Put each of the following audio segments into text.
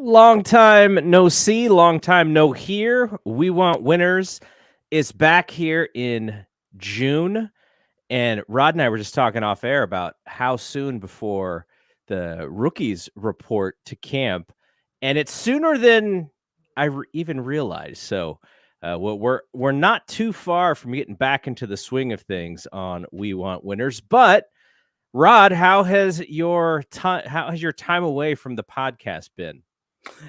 Long time no see, long time no hear. We Want Winners is back here in June. And Rod and I were just talking off air about how soon before the rookies report to camp. And it's sooner than even realized. So we're not too far from getting back into the swing of things on We Want Winners. But Rod, how has your time away from the podcast been?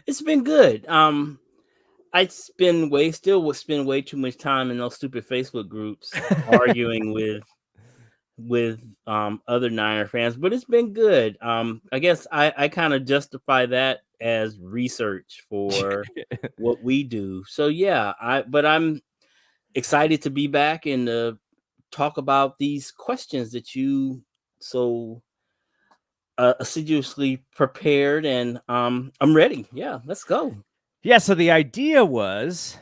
It's been good. I spend way too much time in those stupid Facebook groups arguing with other Niner fans, but it's been good. I guess I kind of justify that as research for what we do. So yeah, I'm excited to be back and talk about these questions that you so assiduously prepared, and I'm ready. Yeah, let's go. Yeah, so the idea was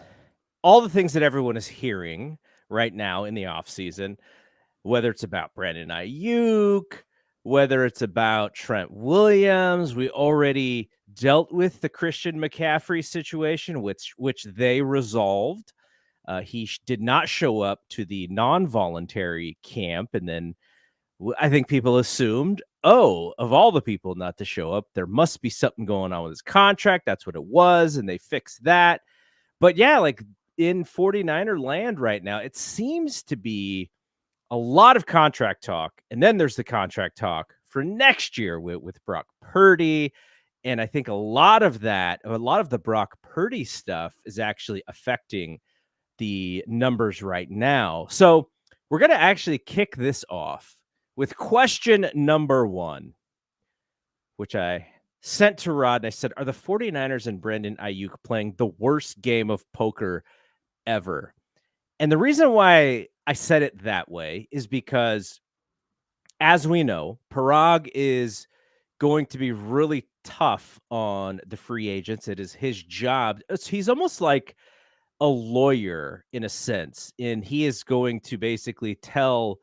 all the things that everyone is hearing right now in the offseason, whether it's about Brandon Ayuk, whether it's about Trent Williams. We already dealt with the Christian McCaffrey situation, which they resolved. He did not show up to the non-voluntary camp, and then I think people assumed, oh, of all the people not to show up, there must be something going on with his contract. That's what it was, and they fixed that. But yeah, like in 49er land right now, it seems to be a lot of contract talk. And then there's the contract talk for next year with Brock Purdy. And I think a lot of the Brock Purdy stuff is actually affecting the numbers right now. So we're going to actually kick this off with question number one, which I sent to Rod. And I said, are the 49ers and Brandon Ayuk playing the worst game of poker ever? And the reason why I said it that way is because, as we know, Parag is going to be really tough on the free agents. It is his job. He's almost like a lawyer in a sense, and he is going to basically tell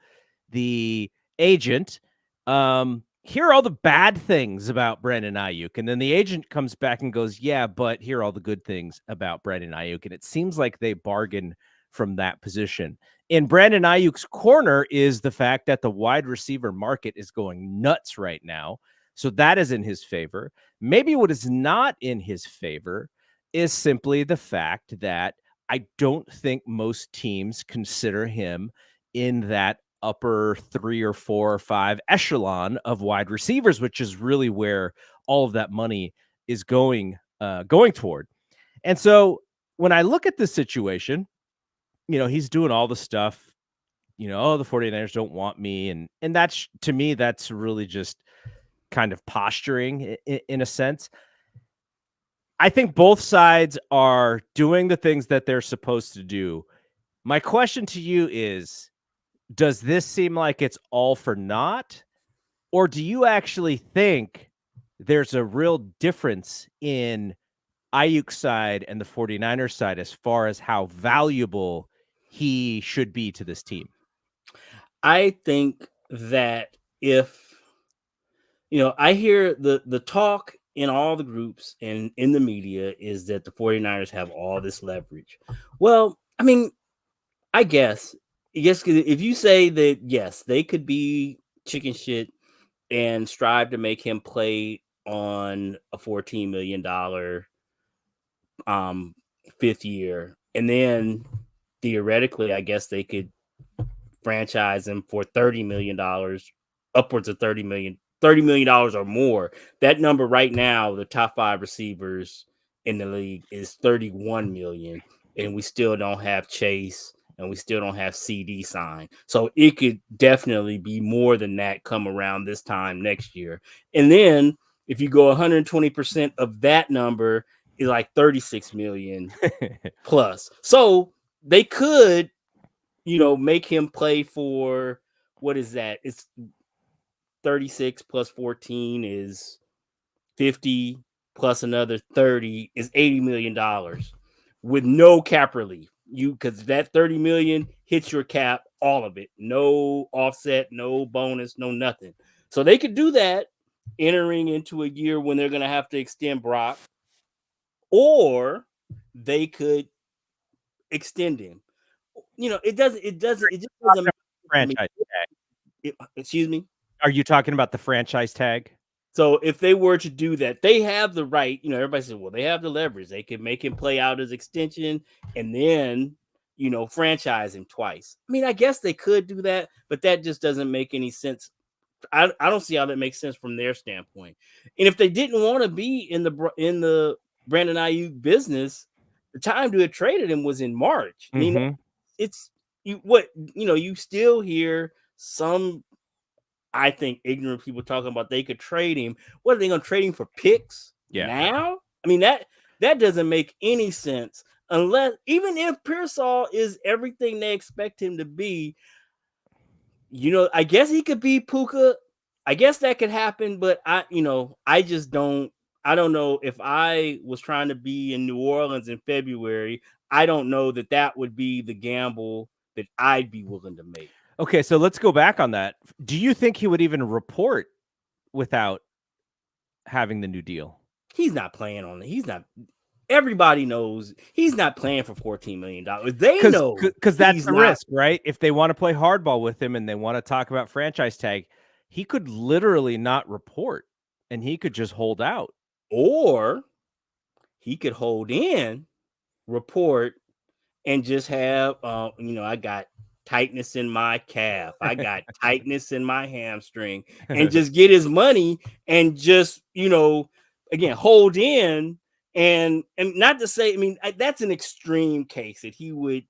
the agent, here are all the bad things about Brandon Ayuk. And then the agent comes back and goes, yeah, but here are all the good things about Brandon Ayuk. And it seems like they bargain from that position. In Brandon Ayuk's corner is the fact that the wide receiver market is going nuts right now. So that is in his favor. Maybe what is not in his favor is simply the fact that I don't think most teams consider him in that upper 3 or 4 or 5 echelon of wide receivers, which is really where all of that money is going toward. And so when I look at this situation, he's doing all the stuff, oh, the 49ers don't want me. And that's, to me, that's really just kind of posturing in a sense. I think both sides are doing the things that they're supposed to do. My question to you is, does this seem like it's all for naught? Or do you actually think there's a real difference in Ayuk's side and the 49ers side as far as how valuable he should be to this team? I think that if I hear the talk in all the groups and in the media is that the 49ers have all this leverage. Well, I mean, I guess if you say that, yes, they could be chicken shit and strive to make him play on a $14 million fifth year, and then theoretically, I guess they could franchise him for $30 million, upwards of $30 million or more. That number right now, the top 5 receivers in the league is 31 million, and we still don't have Chase and we still don't have CD signed. So it could definitely be more than that come around this time next year. And then if you go 120% of that number is like 36 million plus. So they could, make him play for, what is that? It's 36 plus 14 is 50 plus another 30 is $80 million with no cap relief. Because that 30 million hits your cap, all of it, no offset, no bonus, no nothing. So they could do that entering into a year when they're going to have to extend Brock. or they could extend him. It just doesn't. Franchise tag. Excuse me. Are you talking about the franchise tag? So if they were to do that, they have the right. Everybody says, well, they have the leverage. They can make him play out his extension and then, franchise him twice. I mean, I guess they could do that, but that just doesn't make any sense. I don't see how that makes sense from their standpoint. And if they didn't want to be in the Brandon Ayuk business, the time to have traded him was in March. I mean, it's you still hear some, I think, ignorant people talking about they could trade him. What are they going to trade him for picks now? I mean, that doesn't make any sense unless, even if Pearsall is everything they expect him to be, I guess he could be Puka. I guess that could happen, but I just don't. I don't know if I was trying to be in New Orleans in February. I don't know that would be the gamble that I'd be willing to make. Okay, so let's go back on that. Do you think he would even report without having the new deal? He's not playing on it. He's not. Everybody knows he's not playing for $14 million. They know, because that's the risk, right? If they want to play hardball with him and they want to talk about franchise tag, he could literally not report and he could just hold out. Or he could hold in, report, and just have, I got tightness in my calf. I got tightness in my hamstring, and just get his money and just, again, hold in. And not to say, I mean, that's an extreme case that he would,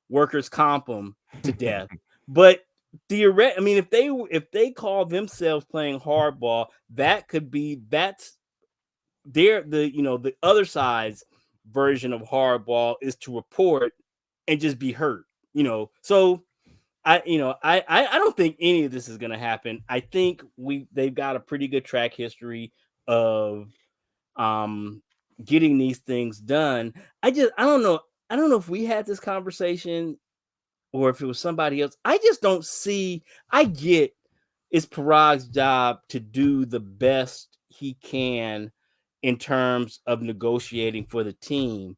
workers comp him to death. But I mean, if they call themselves playing hardball, that's the other side's version of hardball is to report and just be hurt. So I don't think any of this is going to happen. I think they've got a pretty good track history of getting these things done. I don't know if we had this conversation or if it was somebody else. I just don't see. I get it's Parag's job to do the best he can in terms of negotiating for the team,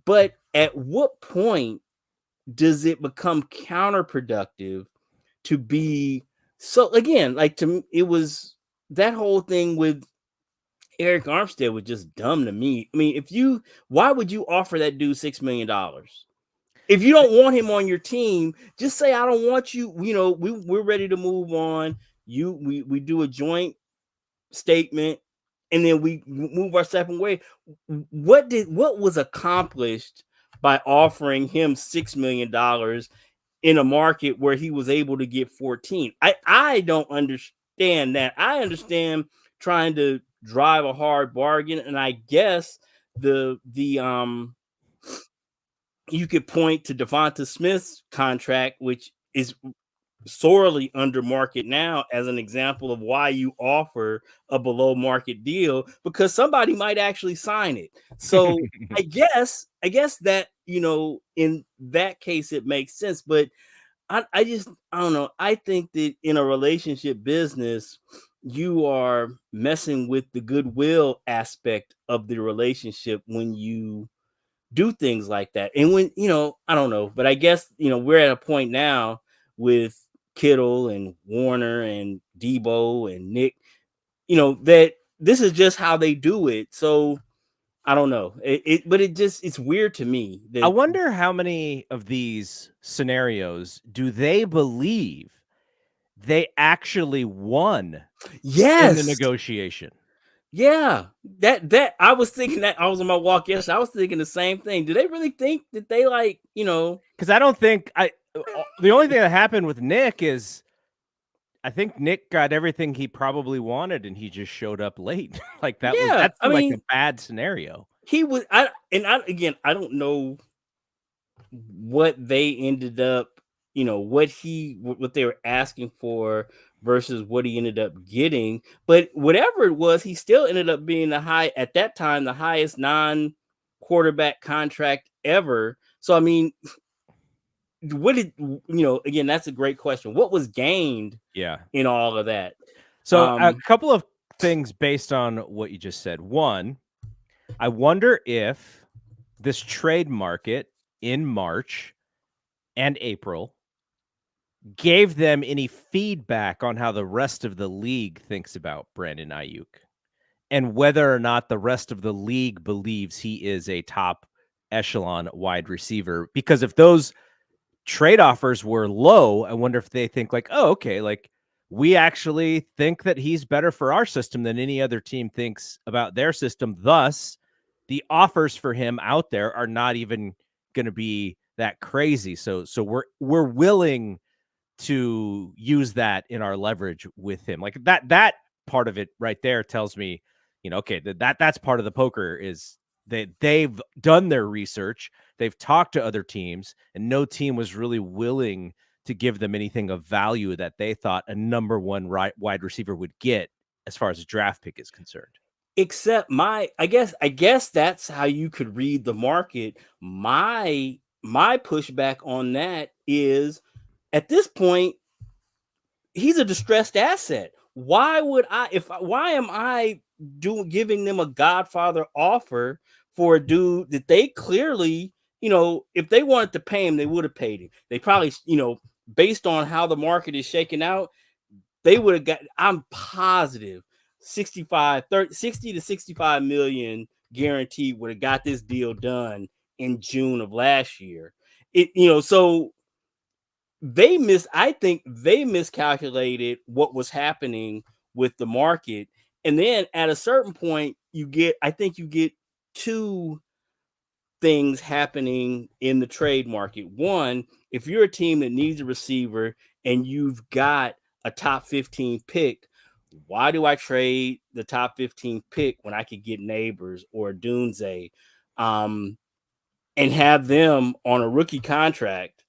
but at what point does it become counterproductive to be so? Again, like, to me, it was that whole thing with Eric Armstead was just dumb to me. I mean, why would you offer that dude $6 million? If you don't want him on your team, just say, I don't want you. We're ready to move on. We do a joint statement, and then we move our separate way. What was accomplished by offering him $6 million in a market where he was able to get 14? I don't understand that. I understand trying to drive a hard bargain, and I guess you could point to Devonta Smith's contract, which is sorely under market now, as an example of why you offer a below market deal, because somebody might actually sign it. So I guess that, in that case, it makes sense. But I don't know. I think that in a relationship business, you are messing with the goodwill aspect of the relationship when you do things like that. And when, I don't know, but I guess, we're at a point now with Kittle and Warner and Debo and Nick, that this is just how they do it. So I don't know. But it's weird to me. I wonder how many of these scenarios do they believe they actually won in the negotiation? Yeah, that I was thinking that. I was on my walk yesterday. I was thinking the same thing. Do they really think that they Because I don't think the only thing that happened with Nick is I think Nick got everything he probably wanted and he just showed up late. Like that's like a bad scenario. He was I don't know what they ended up, what they were asking for versus what he ended up getting. But whatever it was, he still ended up being the highest non-quarterback contract ever. So, I mean, again, that's a great question. What was gained in all of that? So a couple of things based on what you just said. One, I wonder if this trade market in March and April gave them any feedback on how the rest of the league thinks about Brandon Ayuk and whether or not the rest of the league believes he is a top echelon wide receiver. Because if those trade offers were low, I wonder if they think like, oh, okay, like we actually think that he's better for our system than any other team thinks about their system. Thus, the offers for him out there are not even going to be that crazy. So we're willing to use that in our leverage with him. Like that part of it right there tells me, okay, that's part of the poker is they've done their research, they've talked to other teams, and no team was really willing to give them anything of value that they thought a number one wide receiver would get as far as a draft pick is concerned. Except I guess that's how you could read the market. My pushback on that is, at this point, he's a distressed asset. Why am I giving them a Godfather offer for a dude that they clearly, if they wanted to pay him, they would have paid him. They probably, based on how the market is shaking out, they would have got, I'm positive 60 to 65 million guaranteed would have got this deal done in June of last year. So I think they miscalculated what was happening with the market. And then at a certain point, you get two things happening in the trade market. One, if you're a team that needs a receiver and you've got a top 15 pick, why do I trade the top 15 pick when I could get Neighbors or Dunze and have them on a rookie contract?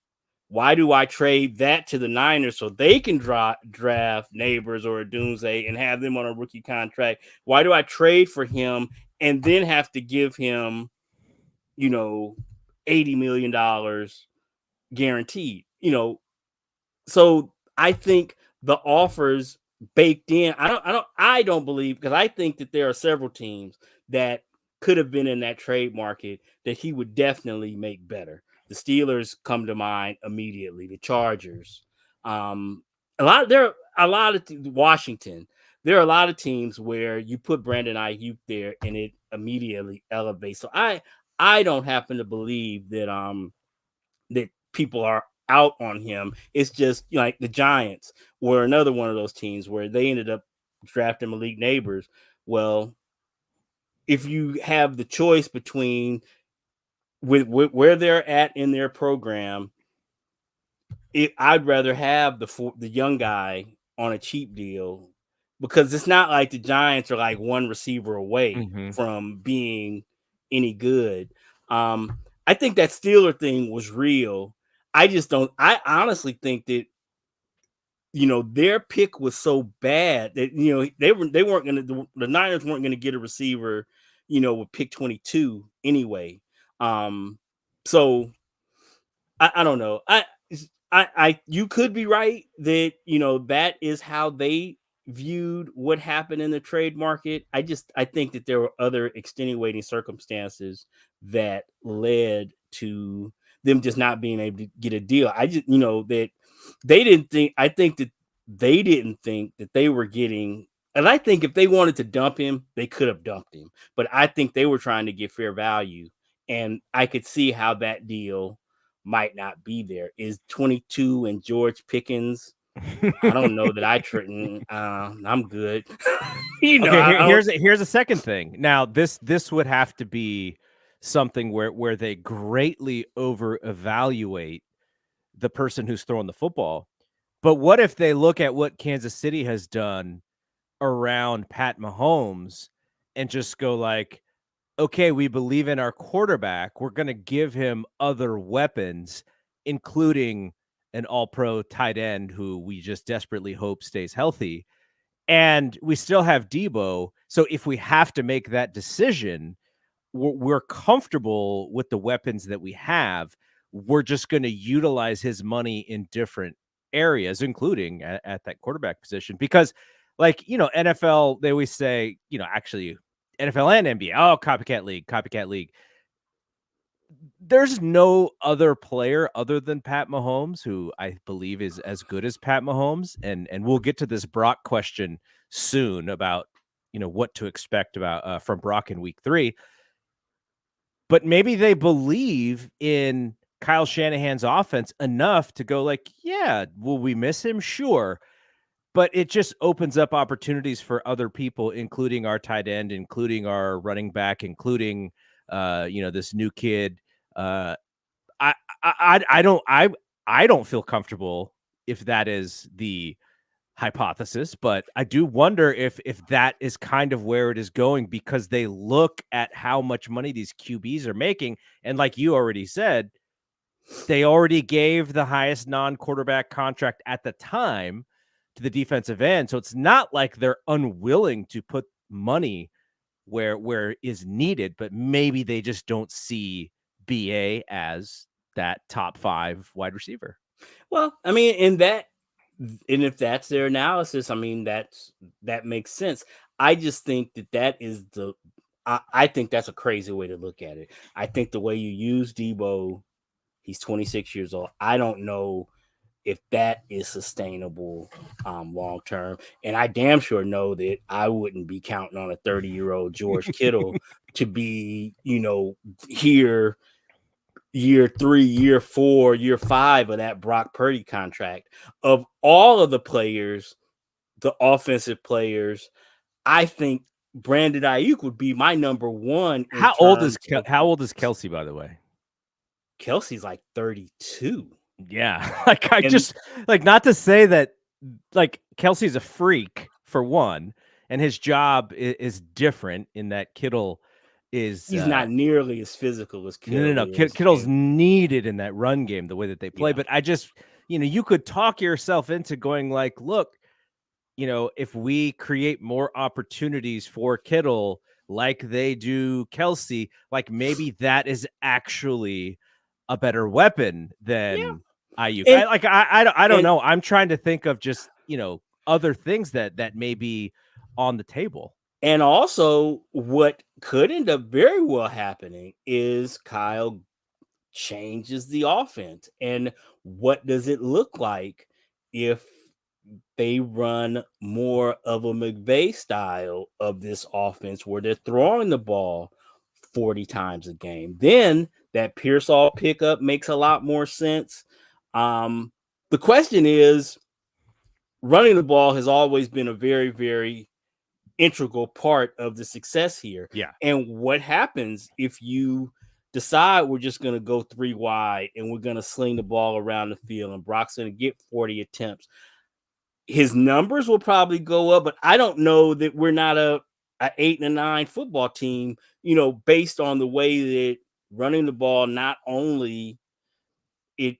Why do I trade that to the Niners so they can draft Neighbors or Dunze and have them on a rookie contract? Why do I trade for him and then have to give him, $80 million guaranteed? So I think the offers baked in. I don't believe, because I think that there are several teams that could have been in that trade market that he would definitely make better. The Steelers come to mind immediately. The Chargers, Washington. There are a lot of teams where you put Brandon Ayuk there and it immediately elevates. So I don't happen to believe that that people are out on him. It's just like the Giants were another one of those teams where they ended up drafting Malik Neighbors. Well, if you have the choice between with where they're at in their program, I'd rather have the young guy on a cheap deal, because it's not like the Giants are like one receiver away from being any good. I think that Steeler thing was real. I honestly think that their pick was so bad that the Niners weren't gonna get a receiver with pick 22 anyway. So I don't know. You could be right that that is how they viewed what happened in the trade market. I think that there were other extenuating circumstances that led to them just not being able to get a deal. I just that they didn't think. I think that they didn't think that they were getting. And I think if they wanted to dump him, they could have dumped him. But I think they were trying to get fair value, and I could see how that deal might not be there. Is 22 and George Pickens? I don't know that I'm good. Okay, here's a second thing. Now, this would have to be something where they greatly over evaluate the person who's throwing the football. But what if they look at what Kansas City has done around Pat Mahomes and just go like, okay, we believe in our quarterback. We're going to give him other weapons, including an all-pro tight end who we just desperately hope stays healthy. And we still have Debo. So if we have to make that decision, we're comfortable with the weapons that we have. We're just going to utilize his money in different areas, including at that quarterback position. Because, like, NFL, they always say, actually, NFL and NBA. Oh, copycat league. There's no other player other than Pat Mahomes who I believe is as good as Pat Mahomes, and we'll get to this Brock question soon about what to expect about from Brock in week 3. But maybe they believe in Kyle Shanahan's offense enough to go like, yeah, will we miss him? Sure. But it just opens up opportunities for other people, including our tight end, including our running back, including this new kid. I don't feel comfortable if that is the hypothesis, but I do wonder if that is kind of where it is going, because they look at how much money these QBs are making, and like you already said, they already gave the highest non-quarterback contract at the time to the defensive end, so it's not like they're unwilling to put money where is needed, but maybe they just don't see BA as that top 5 wide receiver. Well, I mean, and if that's their analysis, I mean, that makes sense. I just think that is I think that's a crazy way to look at it. I think the way you use Debo, he's 26 years old. I don't know if that is sustainable long term. And I damn sure know that I wouldn't be counting on a 30-year-old George Kittle to be, here year 3, year 4, year 5 of that Brock Purdy contract. Of all of the players, the offensive players, I think Brandon Ayuk would be my number 1. How old is Kelce, by the way? Kelsey's like 32. Yeah. Like not to say that like Kelce's a freak for one, and his job is different in that Kittle is he's not nearly as physical as Kittle. No. Kittle's needed in that run game, the way that they play. Yeah. But I just, you could talk yourself into going like, look, if we create more opportunities for Kittle like they do Kelce, like maybe that is actually a better weapon than Ayuk. I don't know. I'm trying to think of just, other things that may be on the table. And also, what could end up very well happening is Kyle changes the offense. And what does it look like if they run more of a McVay style of this offense where they're throwing the ball 40 times a game? Then that Pearsall pickup makes a lot more sense. The question is, running the ball has always been a very, very integral part of the success here. Yeah. And what happens if you decide we're just going to go 3 wide and we're going to sling the ball around the field and Brock's going to get 40 attempts? His numbers will probably go up, but I don't know that we're not a 8 and a 9 football team, based on the way that running the ball, not only it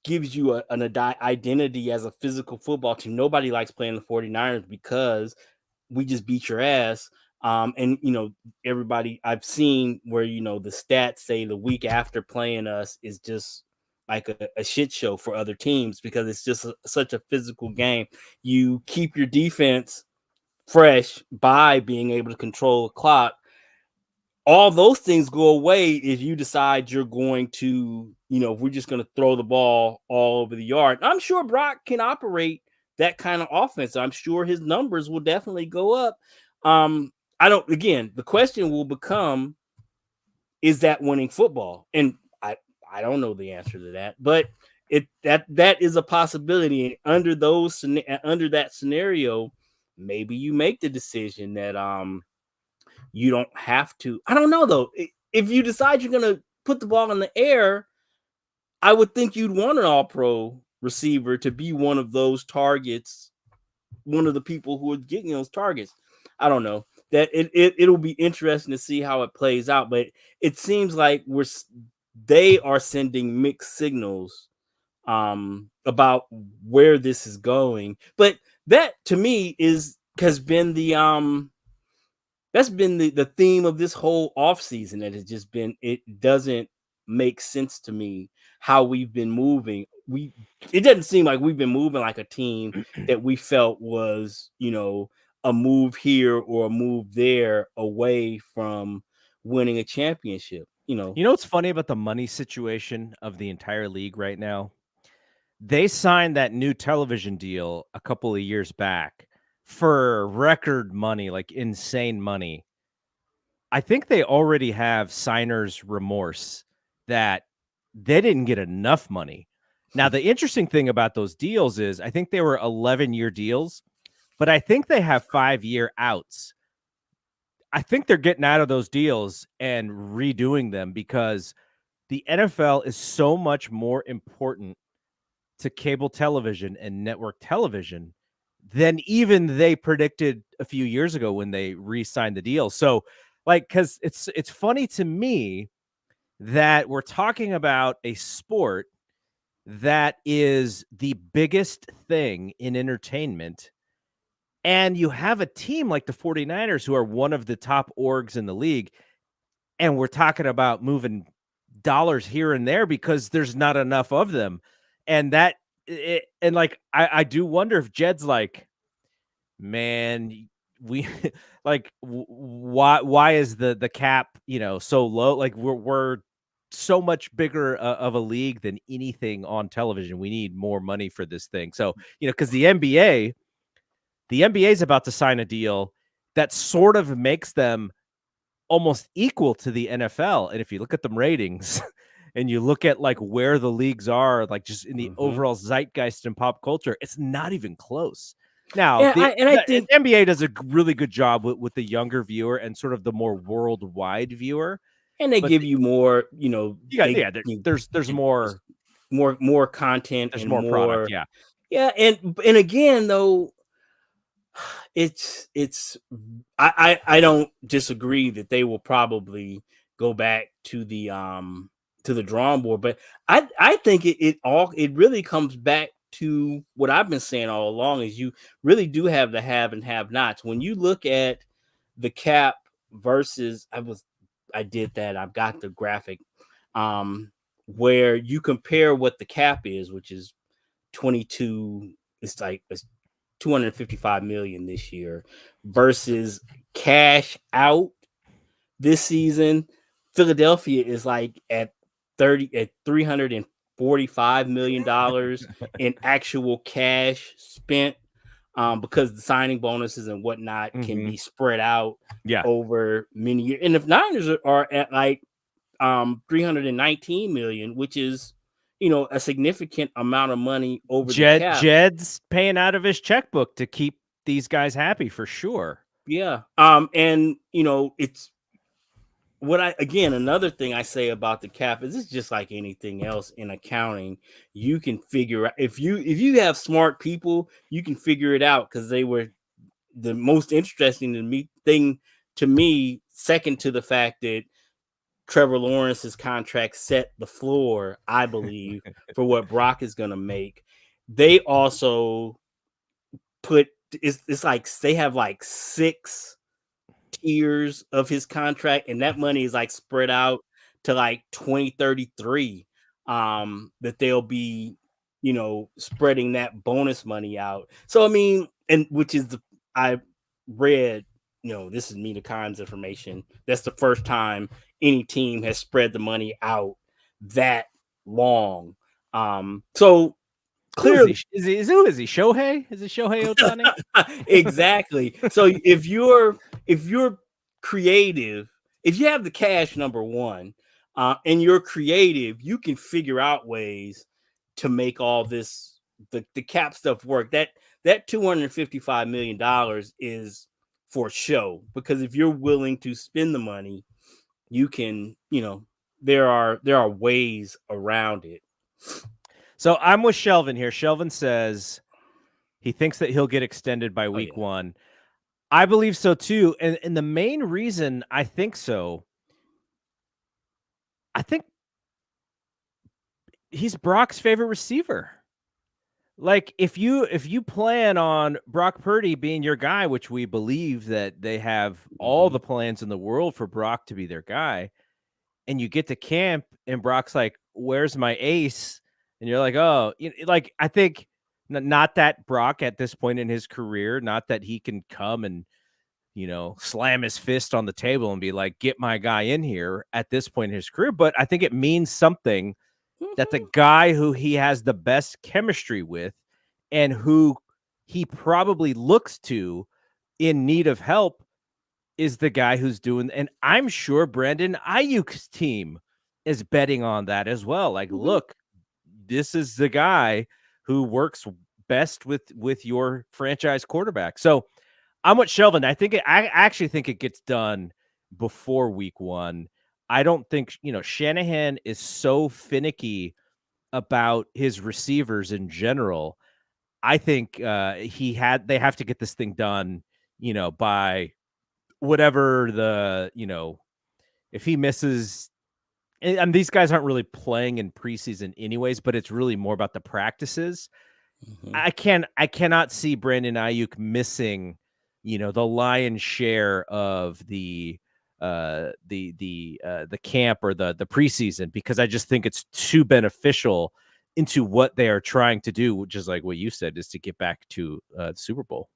gives you an identity as a physical football team. Nobody likes playing the 49ers because we just beat your ass. And everybody I've seen where, the stats say the week after playing us is just like a shit show for other teams because it's just such a physical game. You keep your defense fresh by being able to control the clock. All those things go away if you decide you're going to, if we're just going to throw the ball all over the yard. I'm sure Brock can operate that kind of offense. I'm sure his numbers will definitely go up. The question will become, is that winning football? And I don't know the answer to that, but that is a possibility. Under that scenario, maybe you make the decision that you don't have to. I don't know though. If you decide you're going to put the ball in the air, I would think you'd want an all-pro receiver to be one of those targets, one of the people who are getting those targets. I don't know. That it'll be interesting to see how it plays out, but it seems like they are sending mixed signals about where this is going. But that to me has been that's been the theme of this whole offseason. That has just been, it doesn't make sense to me how we've been moving. It doesn't seem like we've been moving like a team that we felt was, a move here or a move there away from winning a championship. You know what's funny about the money situation of the entire league right now? They signed that new television deal a couple of years back for record money, like insane money. I think they already have signers' remorse that they didn't get enough money. Now, the interesting thing about those deals is I think they were 11-year deals, but I think they have 5-year outs. I think they're getting out of those deals and redoing them because the NFL is so much more important to cable television and network television than even they predicted a few years ago when they re-signed the deal. So, like, because it's funny to me that we're talking about a sport that is the biggest thing in entertainment, and you have a team like the 49ers who are one of the top orgs in the league, and we're talking about moving dollars here and there because there's not enough of them. And I do wonder if Jed's like, man, we like why is the cap, so low? Like we're so much bigger of a league than anything on television. We need more money for this thing. So, because the NBA is about to sign a deal that sort of makes them almost equal to the NFL. And if you look at the ratings and you look at like where the leagues are, like just in the overall zeitgeist and pop culture, it's not even close. Now, I think NBA does a really good job with the younger viewer and sort of the more worldwide viewer. And they give you more, there's more content, there's and more product. Yeah. And again, though, I don't disagree that they will probably go back to the drawing board, but I think it really comes back to what I've been saying all along is you really do have the have and have nots. When you look at the cap versus I've got the graphic where you compare what the cap is, which is 22, it's like it's 255 million this year versus cash out this season. Philadelphia is like at 345 million dollars in actual cash spent, because the signing bonuses and whatnot can be spread out over many years. And if Niners are at like 319 million, which is a significant amount of money over the cap. Jed's paying out of his checkbook to keep these guys happy for sure. Yeah. And it's another thing I say about the cap is it's just like anything else in accounting. You can figure out if you have smart people, you can figure it out, because they were the most interesting thing to me, second to the fact that Trevor Lawrence's contract set the floor, I believe, for what Brock is going to make. They also put it's like they have like 6 tiers of his contract, and that money is like spread out to like 2033. That they'll be, spreading that bonus money out. So I mean, and which is I read, this is Mina Kimes information. That's the first time any team has spread the money out that long. So clearly, who is he? Shohei? Is it Shohei Ohtani? Exactly. So if you're creative, if you have the cash, number one, and you're creative, you can figure out ways to make all this the cap stuff work. That $255 million is for show, because if you're willing to spend the money, you can, there are ways around it. So I'm with Shelvin here. Shelvin says he thinks that he'll get extended by week 1. I believe so too. And the main reason I think so, I think he's Brock's favorite receiver. Like if you plan on Brock Purdy being your guy, which we believe that they have all the plans in the world for Brock to be their guy, and you get to camp and Brock's like, "Where's my ace?" And you're like, "Oh," like I think Not that Brock at this point in his career, not that he can come and, slam his fist on the table and be like, get my guy in here at this point in his career. But I think it means something that the guy who he has the best chemistry with and who he probably looks to in need of help is the guy who's doing, and I'm sure Brandon Ayuk's team is betting on that as well. Like, look, this is the guy who works best with your franchise quarterback. So I'm with Shelvin. I actually think it gets done before week 1. I don't think, Shanahan is so finicky about his receivers in general. I think they have to get this thing done, by whatever if he misses, and these guys aren't really playing in preseason anyways, but it's really more about the practices. I cannot see Brandon Ayuk missing, the lion's share of the camp or the preseason, because I just think it's too beneficial into what they are trying to do, which is like what you said, is to get back to the Super Bowl.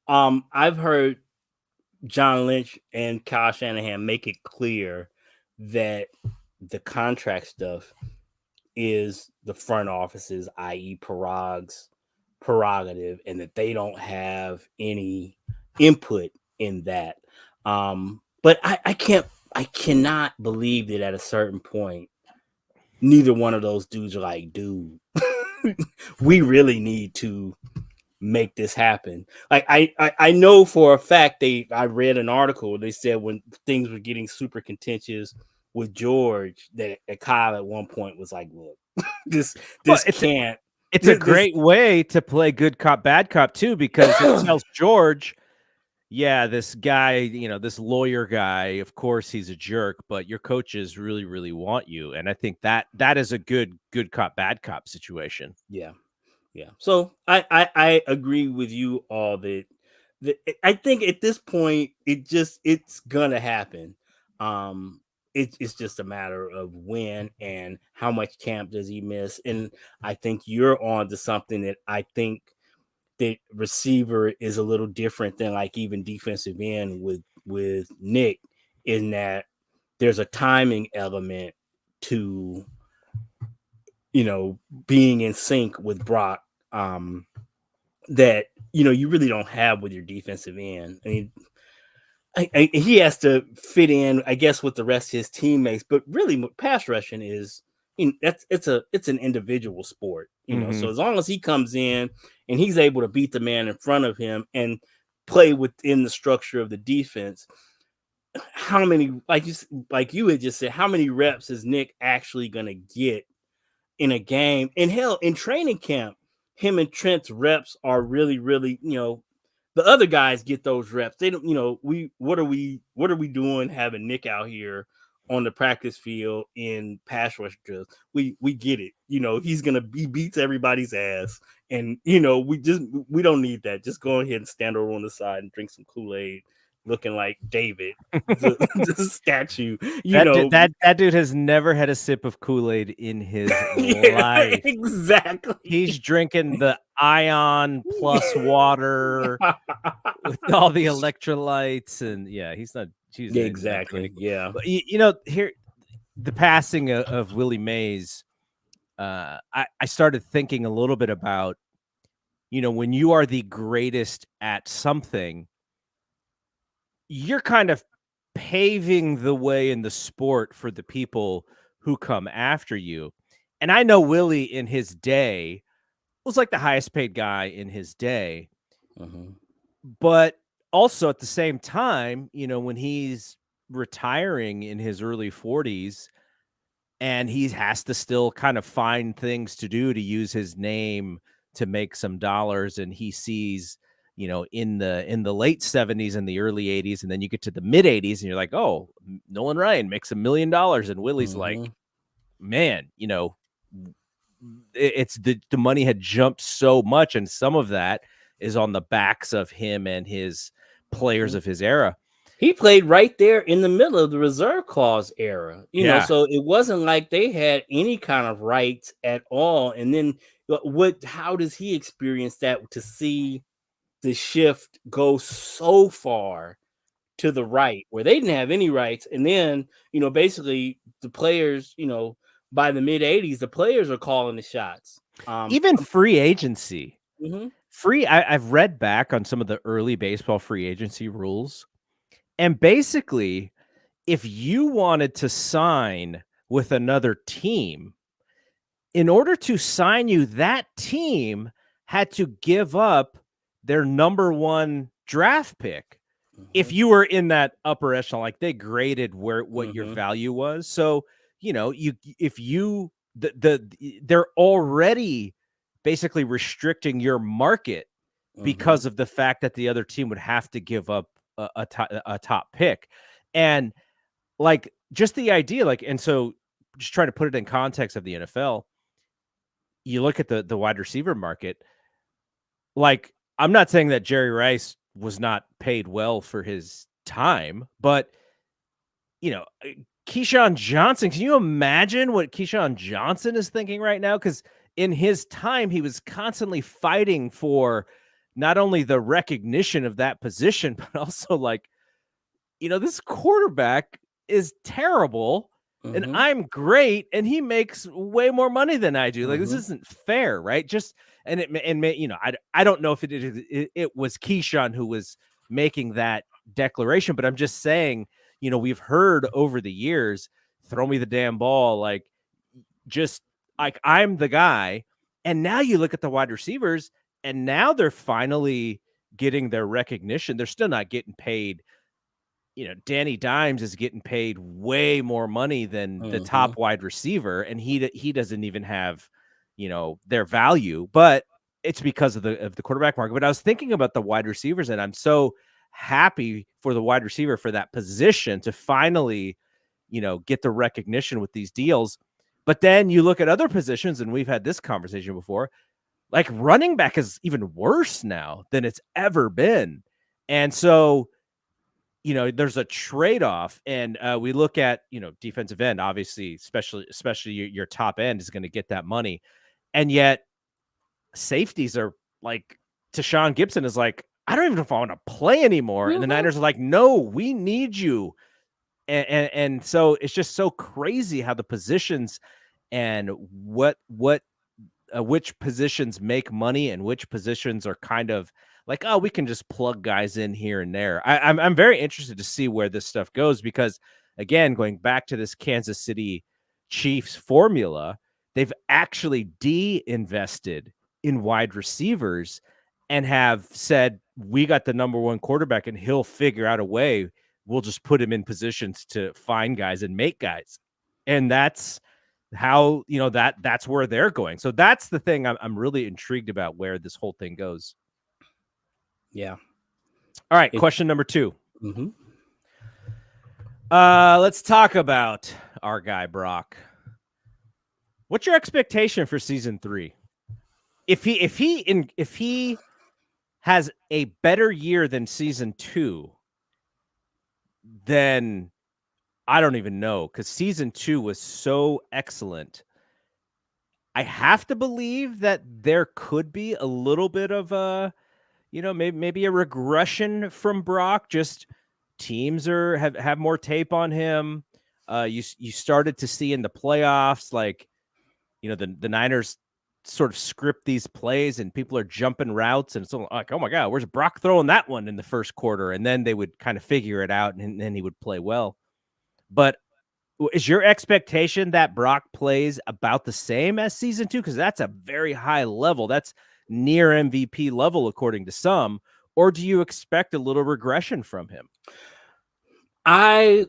I've heard John Lynch and Kyle Shanahan make it clear that the contract stuff is the front office's, i.e. Parag's prerogative, and that they don't have any input in that. But I cannot believe that at a certain point, neither one of those dudes are like, dude, we really need to make this happen. Like I know for a fact I read an article. They said when things were getting super contentious with George, that Kyle at one point was like, look, this can't. It's a great way to play good cop, bad cop too, because it tells George, yeah, this guy, this lawyer guy, of course he's a jerk, but your coaches really, really want you. And I think that is a good cop, bad cop situation. Yeah. Yeah. So I agree with you all that I think at this point, it's gonna happen. It's just a matter of when and how much camp does he miss. And I think you're on to something that I think that receiver is a little different than like even defensive end with Nick, in that there's a timing element to, being in sync with Brock, that, you really don't have with your defensive end. I mean, he has to fit in, I guess, with the rest of his teammates, but really pass rushing is, it's an individual sport, so as long as he comes in and he's able to beat the man in front of him and play within the structure of the defense, how many, like you had just said, how many reps is Nick actually going to get in a game? And hell, in training camp, him and Trent's reps are really, really, the other guys get those reps. They don't, what are we doing having Nick out here on the practice field in pass rush drills? We get it. He beats everybody's ass. And, we don't need that. Just go ahead and stand over on the side and drink some Kool-Aid, looking like David, the statue. That dude has never had a sip of Kool-Aid in his life. Exactly. He's drinking the Ion plus water with all the electrolytes, and yeah, he's not. Exactly. Yeah. But, here, the passing of Willie Mays. I started thinking a little bit about, when you are the greatest at something, you're kind of paving the way in the sport for the people who come after you. And I know Willie in his day was like the highest paid guy in his day. But also at the same time, when he's retiring in his early 40s and he has to still kind of find things to do to use his name to make some dollars, and he sees, in the late 70s and the early 80s, and then you get to the mid 80s and you're like, oh, Nolan Ryan makes $1 million, and Willie's like, man, it's the money had jumped so much, and some of that is on the backs of him and his players of his era. He played right there in the middle of the reserve clause era, Yeah. so it wasn't like they had any kind of rights at all. And then how does he experience that to see the shift go so far to the right where they didn't have any rights? And then, basically the players, by the mid 80s, the players are calling the shots. Even free agency. Mhm. I've read back on some of the early baseball free agency rules. And basically, if you wanted to sign with another team, in order to sign you, that team had to give up their number 1 draft pick. If Mhm. you were in that upper echelon, like they graded what your Mhm. value was. So, they're already basically restricting your market Mhm. because of the fact that the other team would have to give up a top pick. And like just the idea, like, and so just trying to put it in context of the NFL, you look at the wide receiver market, like, I'm not saying that Jerry Rice was not paid well for his time, but you know, Keyshawn Johnson, can you imagine what Keyshawn Johnson is thinking right now? Because in his time, he was constantly fighting for not only the recognition of that position, but also like, this quarterback is terrible and Mhm. I'm great and he makes way more money than I do. Like, this Mhm. isn't fair, right? Just and I don't know if it was Keyshawn who was making that declaration, but I'm just saying, we've heard over the years, throw me the damn ball, like just like I'm the guy. And now you look at the wide receivers and now they're finally getting their recognition. They're still not getting paid. Danny Dimes is getting paid way more money than the Mhm. top wide receiver, and he doesn't even have, their value. But it's because of the quarterback market. But I was thinking about the wide receivers, and I'm so happy for the wide receiver for that position to finally, get the recognition with these deals. But then you look at other positions, and we've had this conversation before. Like running back is even worse now than it's ever been, and so there's a trade-off, and we look at, defensive end, obviously, especially your top end is going to get that money. And yet safeties are like, Tashawn Gibson is like, I don't even know if I want to play anymore. And the Mhm. Niners are like, no, we need you. And so it's just so crazy how the positions and which positions make money and which positions are kind of like, oh, we can just plug guys in here and there. I'm very interested to see where this stuff goes because, again, going back to this Kansas City Chiefs formula, they've actually de-invested in wide receivers and have said, we got the number 1 quarterback and he'll figure out a way. We'll just put him in positions to find guys and make guys. And that's how, that's where they're going. So that's the thing I'm really intrigued about where this whole thing goes. Yeah. All right, It, question number 2. mhm. Let's talk about our guy Brock. What's your expectation for season 3? If he has a better year than season 2, then I don't even know, because season 2 was so excellent. I have to believe that there could be a little bit of a, maybe a regression from Brock. Just teams have more tape on him. You started to see in the playoffs, like, the Niners sort of script these plays and people are jumping routes and so like, oh my God, where's Brock throwing that one in the first quarter? And then they would kind of figure it out and then he would play well. But is your expectation that Brock plays about the same as season 2? Because that's a very high level. That's near MVP level, according to some. Or do you expect a little regression from him? I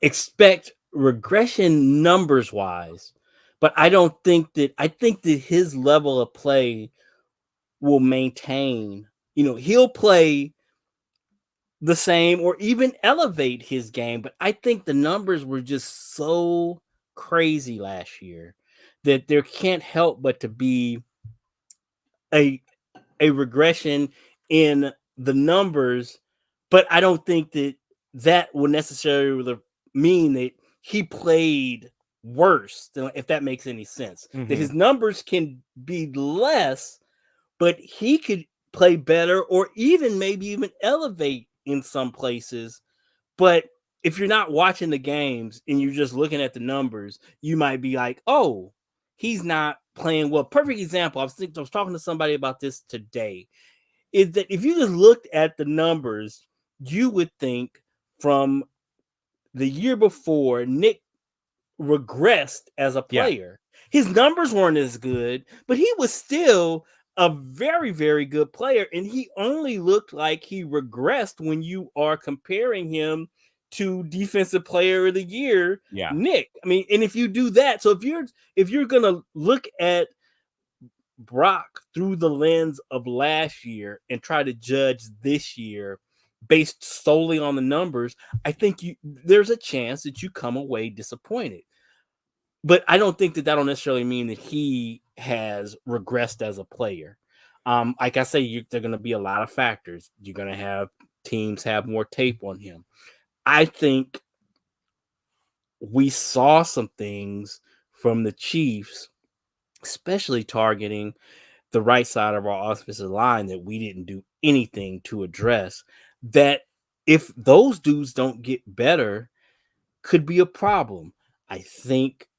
expect regression numbers wise, but I think that his level of play will maintain. He'll play the same or even elevate his game, but I think the numbers were just so crazy last year that there can't help but to be a regression in the numbers, but I don't think that that would necessarily mean that he played worse, if that makes any sense. That Mhm. his numbers can be less, but he could play better or even maybe even elevate in some places. But if you're not watching the games and you're just looking at the numbers, you might be like, "Oh, he's not playing well." Perfect example. I was talking to somebody about this today. Is that if you just looked at the numbers, you would think from the year before, Nick regressed as a Yeah. player. His numbers weren't as good, but he was still a very, very good player. And he only looked like he regressed when you are comparing him to defensive player of the year, Yeah. Nick. I mean, and if you do that, so if you're gonna look at Brock through the lens of last year and try to judge this year based solely on the numbers, I think there's a chance that you come away disappointed. But I don't think that that'll necessarily mean that he has regressed as a player. Like I say, there are going to be a lot of factors. You're going to have teams have more tape on him. I think we saw some things from the Chiefs, especially targeting the right side of our offensive line that we didn't do anything to address. That if those dudes don't get better, could be a problem. I think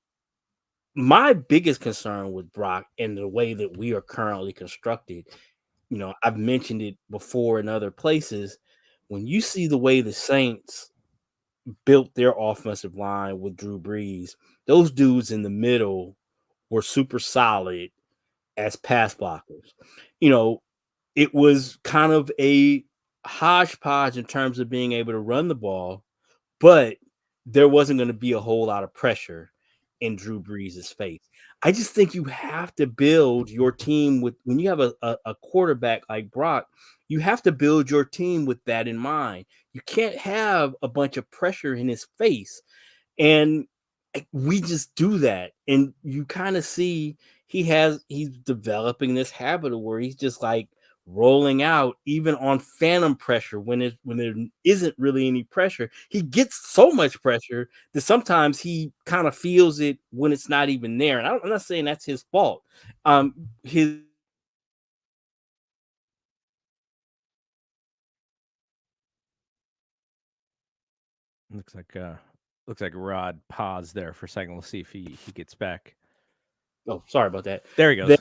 my biggest concern with Brock and the way that we are currently constructed, I've mentioned it before in other places. When you see the way the Saints built their offensive line with Drew Brees, those dudes in the middle were super solid as pass blockers. You know, it was kind of a hodgepodge in terms of being able to run the ball, but there wasn't going to be a whole lot of pressure in Drew Brees' face. I just think you have to build your team with when you have a quarterback like Brock, you have to build your team with that in mind. You can't have a bunch of pressure in his face. And we just do that. And you kind of see he's developing this habit of where he's just like rolling out even on phantom pressure when there isn't really any pressure. He gets so much pressure that sometimes he kind of feels it when it's not even there. And I'm not saying that's his fault. His Looks like Rod paused there for a second. We'll see if he gets back. oh, sorry about that. There he That goes.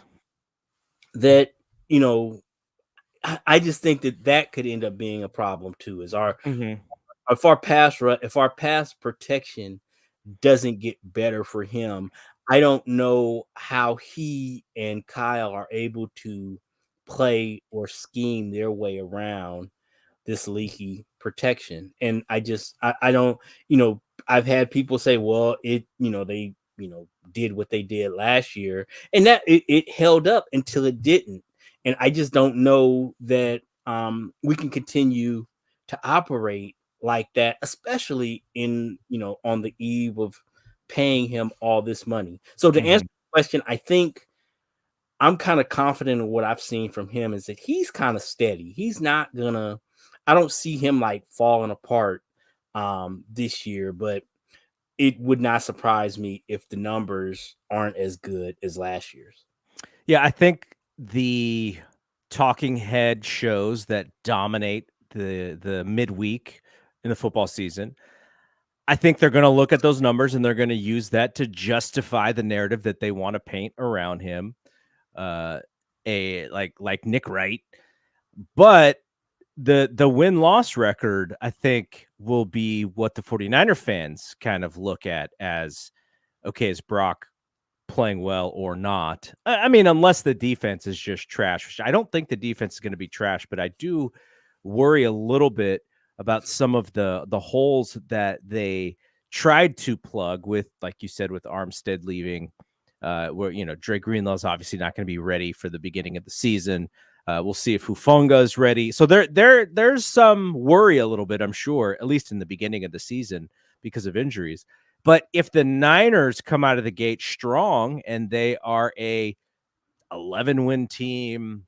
that you know, I just think that could end up being a problem too. Is our Mhm. if our pass protection doesn't get better for him, I don't know how he and Kyle are able to play or scheme their way around this leaky protection. And I don't, I've had people say, well, they, did what they did last year and that it held up until it didn't. And I just don't know that we can continue to operate like that, especially on the eve of paying him all this money. So to answer Mhm. the question, I think I'm kind of confident in what I've seen from him is that he's kind of steady. He's not gonna, I don't see him like falling apart this year, but it would not surprise me if the numbers aren't as good as last year's. Yeah, I think the talking head shows that dominate the midweek in the football season, I think they're going to look at those numbers and they're going to use that to justify the narrative that they want to paint around him. Uh, a like Nick Wright, but the win-loss record, I think, will be what the 49er fans kind of look at as, okay, is Brock playing well or not? I mean, unless the defense is just trash, which I don't think the defense is going to be trash, but I do worry a little bit about some of the holes that they tried to plug with, like you said, with Armstead leaving, where Dre Greenlaw's obviously not going to be ready for the beginning of the season. We'll see if Hufanga is ready. So there's some worry a little bit, I'm sure, at least in the beginning of the season because of injuries. But if the Niners come out of the gate strong and they are a 11-win team,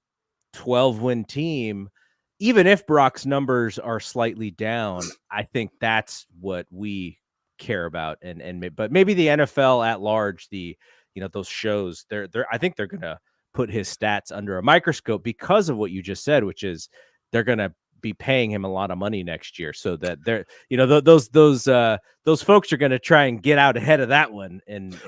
12-win team, even if Brock's numbers are slightly down, I think that's what we care about. But maybe the NFL at large, those shows, I think they're gonna put his stats under a microscope because of what you just said, which is they're gonna be paying him a lot of money next year, so that those folks are gonna try and get out ahead of that one and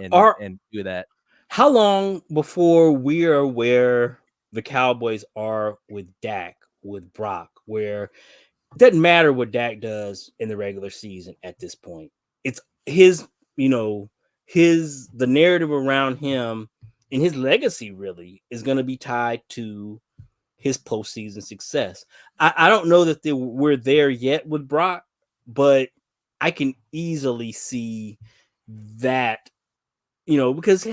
do that. How long before we are where the Cowboys are with Dak, with Brock, where it doesn't matter what Dak does in the regular season at this point? It's his, the narrative around him and his legacy really is going to be tied to his postseason success. I don't know that we're there yet with Brock, but I can easily see that, because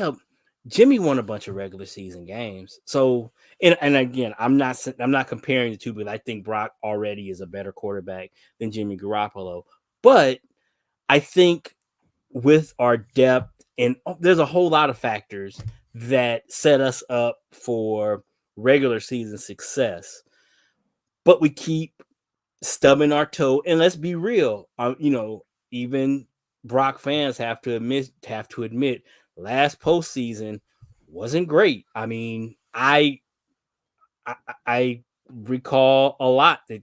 Jimmy won a bunch of regular season games. So, and again, I'm not comparing the two, but I think Brock already is a better quarterback than Jimmy Garoppolo. But I think with our depth, and there's a whole lot of factors that set us up for regular season success, but we keep stubbing our toe. And let's be real, even Brock fans have to admit last postseason wasn't great. I mean, I recall a lot that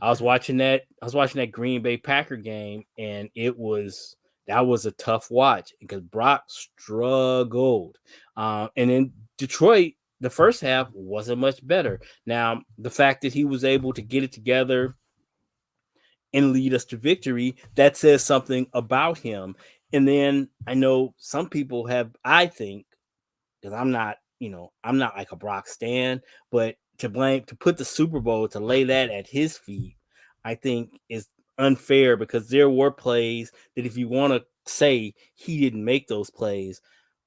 I was watching that Green Bay Packer game, and that was a tough watch because Brock struggled. And in Detroit, the first half wasn't much better. Now, the fact that he was able to get it together and lead us to victory, that says something about him. And then I know some people I think, because I'm not like a Brock stan, but to put the Super Bowl, to lay that at his feet, I think is unfair, because there were plays that, if you want to say he didn't make those plays,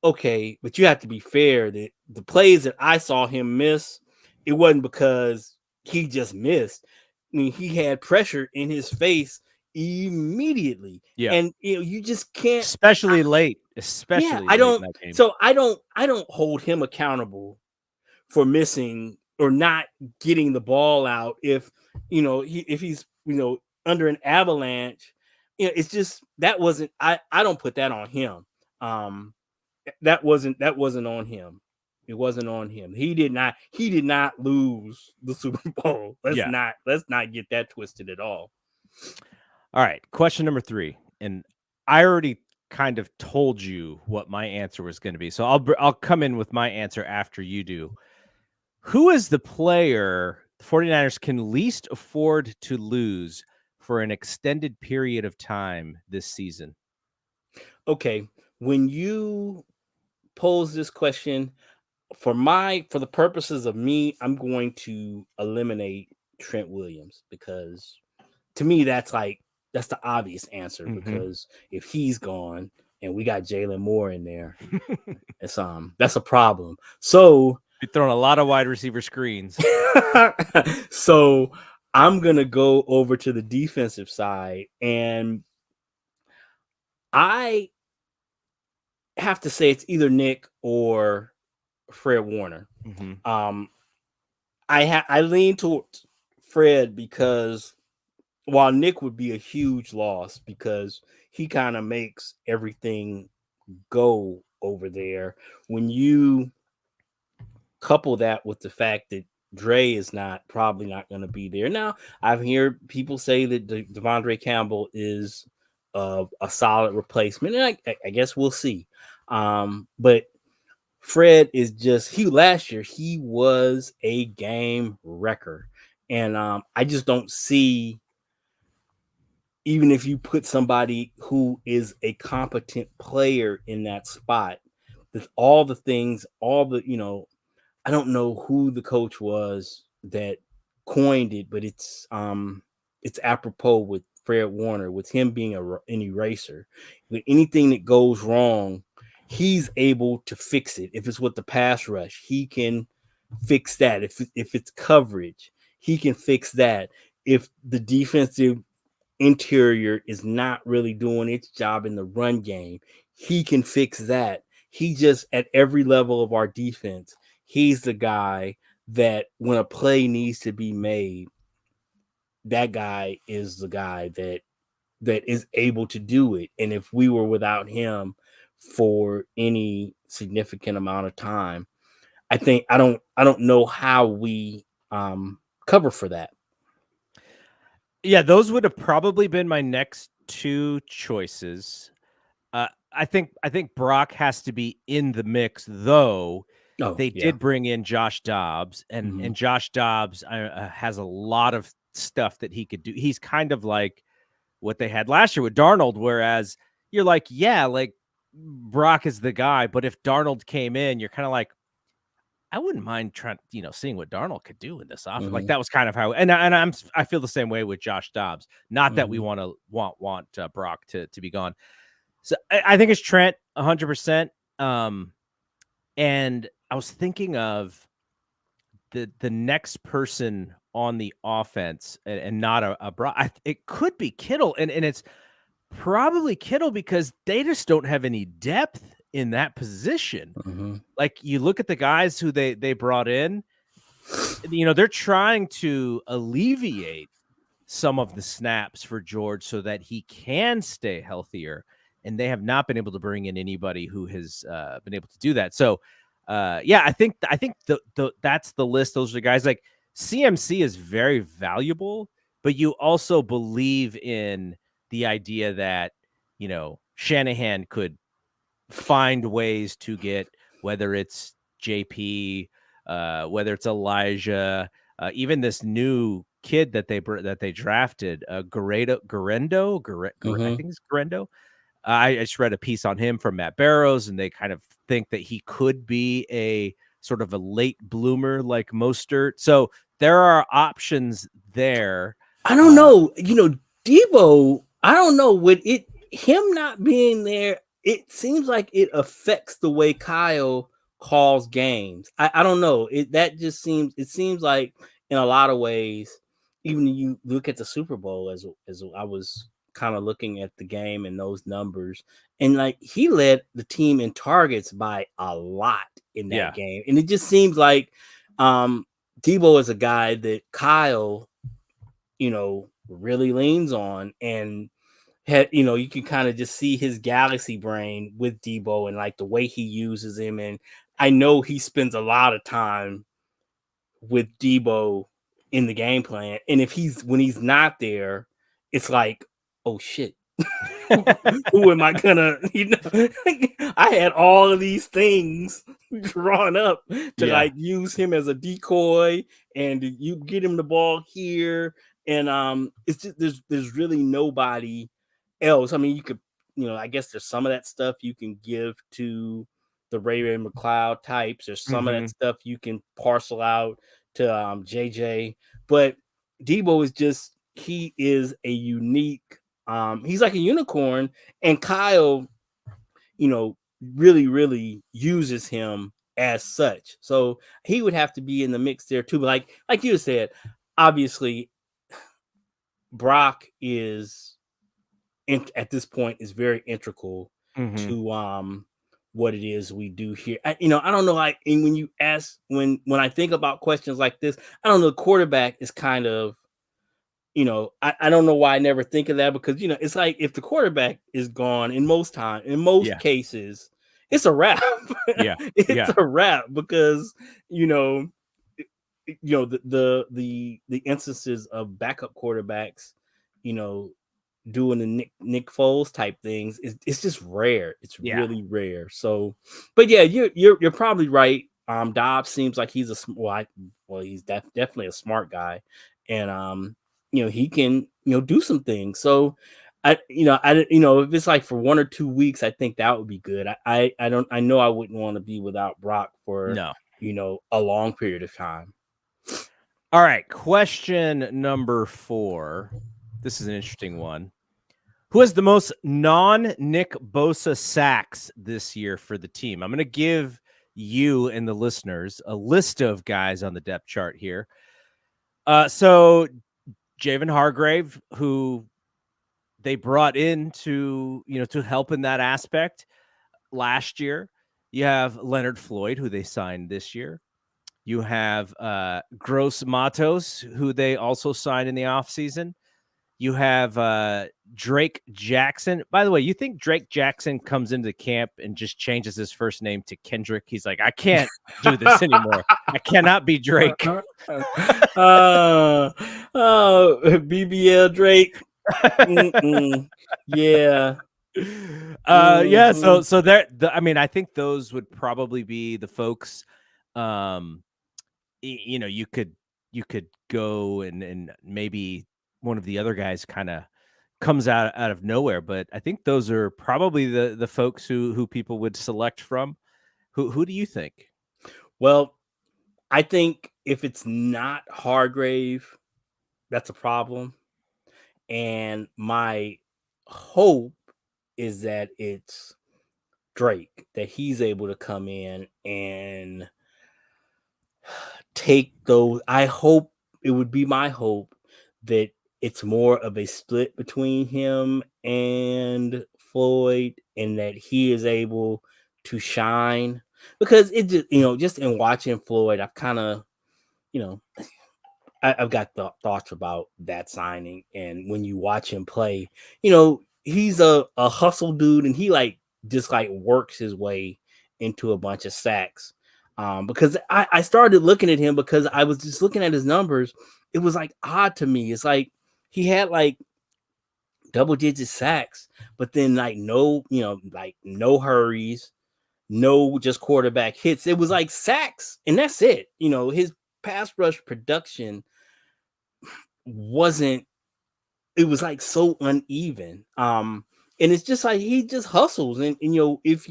okay, but you have to be fair that the plays that I saw him miss, it wasn't because he just missed. I mean, he had pressure in his face immediately. Yeah. And you just can't, especially late. I don't. So I don't hold him accountable for missing or not getting the ball out if he's under an avalanche. It's just that wasn't. I don't put that on him. That wasn't on him. It wasn't on him. He did not lose the Super Bowl. Let's not get that twisted at all. All right, question number 3, and I already kind of told you what my answer was going to be, so I'll come in with my answer after you do. Who is the player the 49ers can least afford to lose for an extended period of time this season? Okay, when you pose this question, for the purposes of me, I'm going to eliminate Trent Williams, because to me that's the obvious answer. Because if he's gone and we got Jalen Moore in there, that's a problem. So you're throwing a lot of wide receiver screens. So I'm gonna go over to the defensive side, and I have to say it's either Nick or Fred Warner. I lean towards Fred, because while Nick would be a huge loss because he kind of makes everything go over there, when you couple that with the fact that Dre is probably not going to be there. Now, I've heard people say that Devondre Campbell is a solid replacement, and I guess we'll see. But Fred is last year he was a game wrecker, and I just don't see, even if you put somebody who is a competent player in that spot, with all the things, I don't know who the coach was that coined it, but it's apropos with Fred Warner, with him being an eraser. With anything that goes wrong, he's able to fix it. If it's with the pass rush, he can fix that. If it's coverage, he can fix that. If the defensive interior is not really doing its job in the run game, he can fix that. He just, at every level of our defense, he's the guy that when a play needs to be made, that guy is the guy that is able to do it. And if we were without him for any significant amount of time, I think I don't know how we cover for that. Yeah, those would have probably been my next two choices. I think Brock has to be in the mix, though. Oh, They yeah. did bring in Josh Dobbs, and Josh Dobbs has a lot of stuff that he could do. He's kind of like what they had last year with Darnold, whereas you're like, yeah, like Brock is the guy, but if Darnold came in, you're kind of like, I wouldn't mind trying, seeing what Darnold could do in this offense. Like that was kind of how, and I feel the same way with Josh Dobbs. Not that we want Brock to be gone. So I think it's Trent 100%. And I was thinking of the next person on the offense and not a Brock. It could be Kittle, and it's probably Kittle because they just don't have any depth in that position. Like you look at the guys who they brought in, they're trying to alleviate some of the snaps for George so that he can stay healthier. And they have not been able to bring in anybody who has been able to do that. So, yeah, I think that's the list. Those are the guys. Like CMC is very valuable, but you also believe in the idea that Shanahan could find ways to get, whether it's JP, whether it's Elijah, even this new kid that they drafted, Guerendo, I think it's Guerendo. I just read a piece on him from Matt Barrows, and they kind of think that he could be a sort of a late bloomer like Mostert. So there are options there. I don't know. Debo, I don't know. With him not being there, it seems like it affects the way Kyle calls games. I don't know. It seems like in a lot of ways, even you look at the Super Bowl as I was kind of looking at the game and those numbers, and like he led the team in targets by a lot in that game. And it just seems like Debo is a guy that Kyle, really leans on, and you can kind of just see his galaxy brain with Debo and like the way he uses him. And I know he spends a lot of time with Debo in the game plan. And when he's not there, it's like, oh shit. Who am I gonna, I had all of these things drawn up to like use him as a decoy and you get him the ball here. And it's just there's really nobody else. I mean, you could, I guess there's some of that stuff you can give to the Ray McLeod types. There's some of that stuff you can parcel out to JJ, but Debo is he is a unique. He's like a unicorn, and Kyle, really, really uses him as such. So he would have to be in the mix there too. But like you said, obviously, Brock is at this point is very integral to what it is we do here. I don't know. And when you ask, when I think about questions like this, I don't know. Quarterback is kind of, I don't know why I never think of that, because it's like if the quarterback is gone in most cases, it's a wrap. It's a wrap, because the instances of backup quarterbacks, doing the Nick Foles type things, it's just rare. It's really rare. So, but yeah, you're probably right. Dobbs seems like he's he's definitely a smart guy, and he can do some things. So if it's like for 1 or 2 weeks, I think that would be good. I know I wouldn't want to be without Brock for a long period of time. All right, question number 4. This is an interesting one. Who has the most non-Nick Bosa sacks this year for the team? I'm going to give you and the listeners a list of guys on the depth chart here. So Javon Hargrave, who they brought in to help in that aspect last year. You have Leonard Floyd, who they signed this year. You have Gross Matos, who they also signed in the offseason. You have Drake Jackson. By the way, you think Drake Jackson comes into camp and just changes his first name to Kendrick? He's like, I can't do this anymore. I cannot be Drake. BBL Drake. Yeah. Yeah. So there. I mean, I think those would probably be the folks. You know, you could go and maybe one of the other guys kind of comes out of nowhere, but I think those are probably the folks who people would select from. Who do you think? Well, I think if it's not Hargrave, that's a problem. And my hope is that it's Drake, that he's able to come in and take those. I hope it would be my hope that it's more of a split between him and Floyd, and that he is able to shine, because it just, just in watching Floyd, I've kind of, I've got thoughts about that signing. And when you watch him play, he's a hustle dude, and he just works his way into a bunch of sacks. Because I started looking at him because I was just looking at his numbers. It was odd to me. It's like he had double-digit sacks, but then no hurries, no just quarterback hits. It was sacks, and that's it. His pass rush production wasn't. It was so uneven. And it's just he just hustles, and if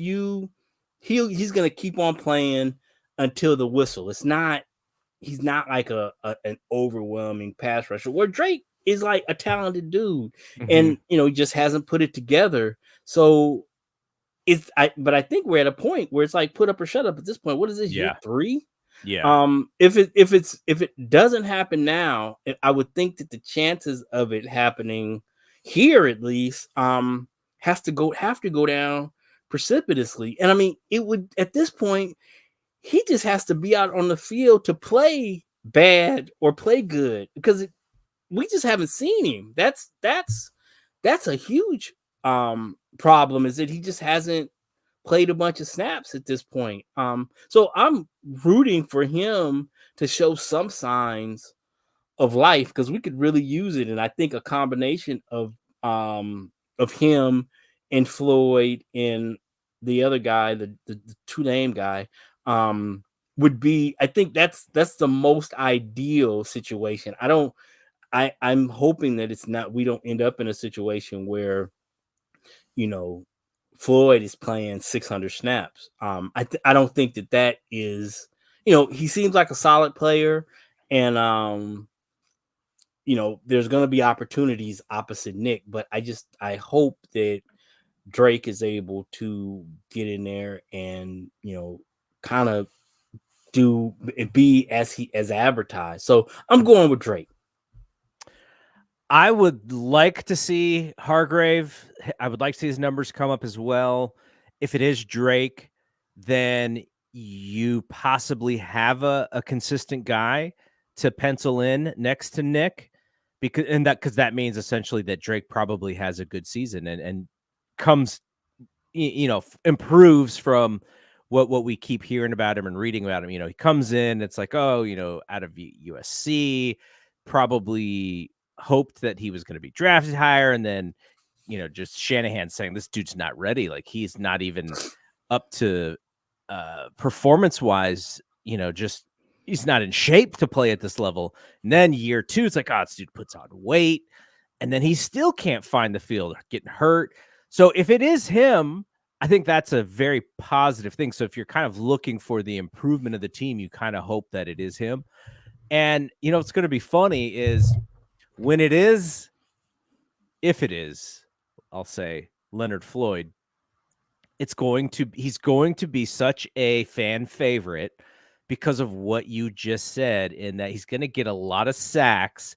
he's gonna keep on playing until the whistle. He's not an overwhelming pass rusher, where Drake is a talented dude, and he just hasn't put it together. So but I think we're at a point where it's put up or shut up at this point. What is this, year 3? Yeah. If it doesn't happen now, I would think that the chances of it happening here, at least, have to go down precipitously. And I mean, it would, at this point, he just has to be out on the field to play bad or play good, because we just haven't seen him. That's a huge problem, is that he just hasn't played a bunch of snaps at this point. So I'm rooting for him to show some signs of life, because we could really use it. And I think a combination of him and Floyd and the other guy, the two-name guy, would be, I think that's the most ideal situation. I'm hoping that it's not, we don't end up in a situation where, Floyd is playing 600 snaps. I don't think that is, he seems like a solid player, and there's going to be opportunities opposite Nick, but I hope that Drake is able to get in there and, kind of be as advertised. So I'm going with Drake. I would like to see Hargrave. I would like to see his numbers come up as well. If it is Drake, then you possibly have a consistent guy to pencil in next to Nick, because that means essentially that Drake probably has a good season and comes, improves from what we keep hearing about him and reading about him. He comes in, it's like, oh, out of USC, probably hoped that he was going to be drafted higher, and then just Shanahan saying this dude's not ready, he's not even up to performance wise, just he's not in shape to play at this level. And then year 2, it's like, oh, this dude puts on weight, and then he still can't find the field, getting hurt. So if it is him, I think that's a very positive thing. So if you're kind of looking for the improvement of the team, you kind of hope that it is him. And what's going to be funny is, when it is, if it is, I'll say Leonard Floyd, he's going to be such a fan favorite because of what you just said, in that he's going to get a lot of sacks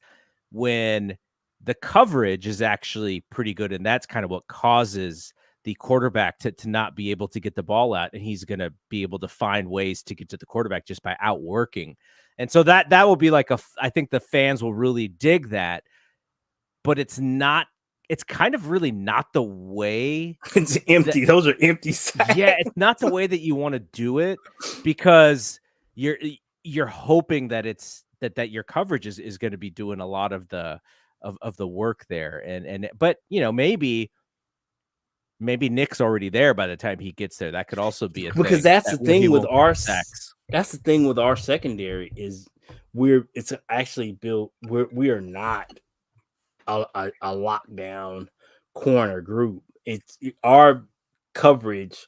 when the coverage is actually pretty good. And that's kind of what causes the quarterback to not be able to get the ball out, and he's going to be able to find ways to get to the quarterback just by outworking. And so that will be like I think the fans will really dig that, but it's kind of really not the way. It's empty. Those are empty sacks. Yeah, it's not the way that you want to do it, because you're hoping that that your coverage is going to be doing a lot of the work there. But maybe Nick's already there by the time he gets there. That could also be a because thing. That's the thing with our sacks. That's the thing with our secondary is it's actually built. We are not a lockdown corner group. It's our coverage.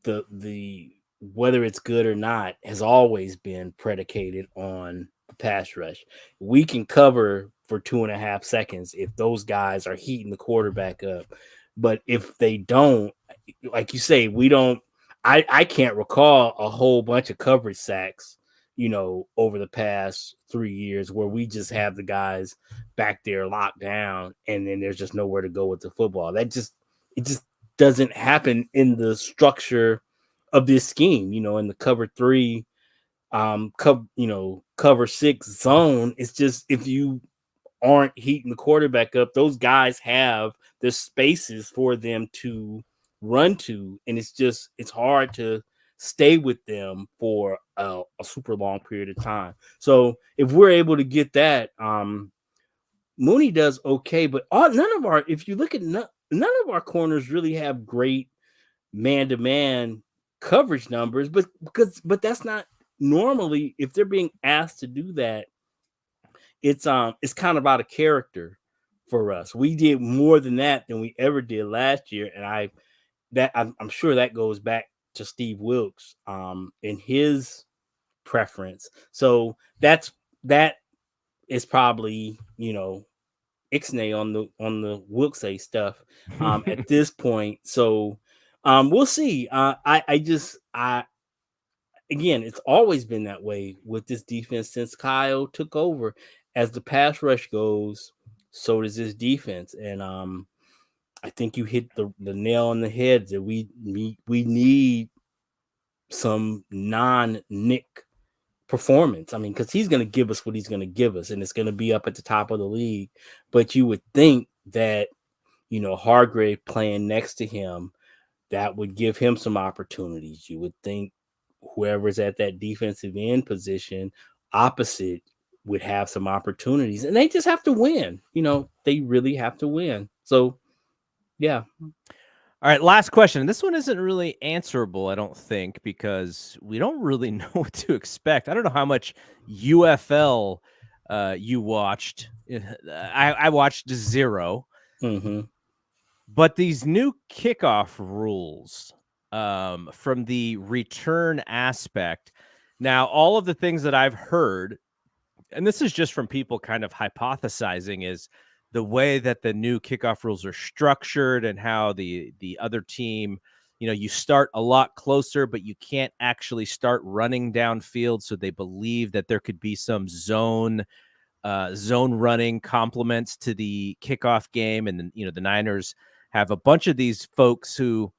The whether it's good or not has always been predicated on the pass rush. We can cover for 2.5 seconds if those guys are heating the quarterback up. But if they don't, like you say, we don't. I can't recall a whole bunch of coverage sacks, over the past 3 years where we just have the guys back there locked down and then there's just nowhere to go with the football. It just doesn't happen in the structure of this scheme, in the cover 3, cover 6 zone. It's just, if you aren't heating the quarterback up, those guys have the spaces for them to run to, and it's hard to stay with them for a super long period of time. So if we're able to get that, Mooney does okay, but if you look at none of our corners really have great man-to-man coverage numbers, but that's not normally, if they're being asked to do that, it's kind of out of character for us. We did more than we ever did last year, and I'm sure that goes back to Steve Wilks in his preference. So that is probably ixnay on the Wilksay stuff at this point. So we'll see. Again, it's always been that way with this defense since Kyle took over. As the pass rush goes, so does this defense. And I think you hit the nail on the head that we need some non-Nick performance. I mean, because he's going to give us what he's going to give us, and it's going to be up at the top of the league. But you would think that, Hargrave playing next to him, that would give him some opportunities. You would think whoever's at that defensive end position opposite would have some opportunities, and they just have to win. They really have to win. So, yeah. All right, last question. This one isn't really answerable, I don't think, because we don't really know what to expect. I don't know how much UFL you watched. I watched 0. Mm-hmm. But these new kickoff rules from the return aspect. Now, all of the things that I've heard, and this is just from people kind of hypothesizing, is the way that the new kickoff rules are structured and how the other team, you start a lot closer, but you can't actually start running downfield. So they believe that there could be some zone running complements to the kickoff game. And then, the Niners have a bunch of these folks who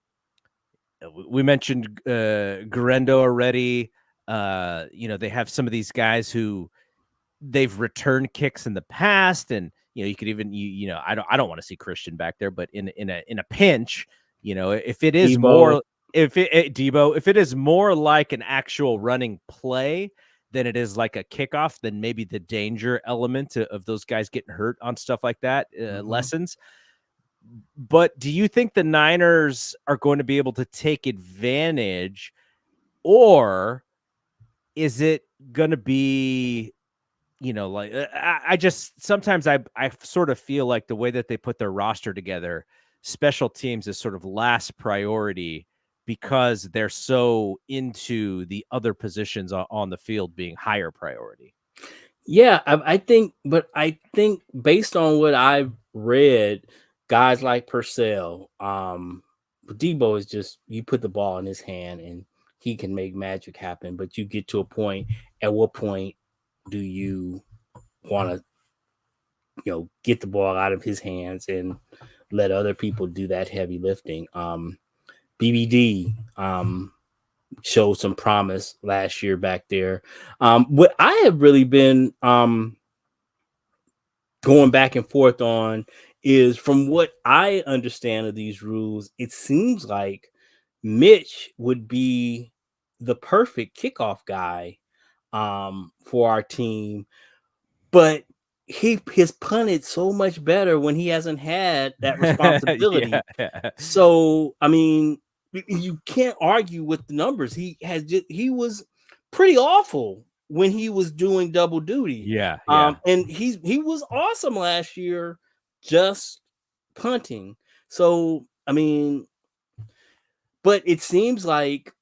we mentioned Guerendo already. They have some of these guys who they've returned kicks in the past, and you could even I don't want to see Christian back there, but in a pinch, if it is more, if it is more like an actual running play than it is like a kickoff, then maybe the danger element of those guys getting hurt on stuff like that lessens. But do you think the Niners are going to be able to take advantage, or is it going to be, like I just sometimes I sort of feel like the way that they put their roster together, special teams is sort of last priority because they're so into the other positions on the field being higher priority. Yeah, I think based on what I've read, guys like Purcell, Debo is just, you put the ball in his hand and he can make magic happen. But you get to a point, at what point do you want to, get the ball out of his hands and let other people do that heavy lifting. BBD showed some promise last year back there. What I have really been going back and forth on is, from what I understand of these rules, it seems like Mitch would be the perfect kickoff guy for our team, but his punted so much better when he hasn't had that responsibility. Yeah. So, I mean, you can't argue with the numbers. He was pretty awful when he was doing double duty. Yeah. And he was awesome last year just punting. So, I mean, but it seems like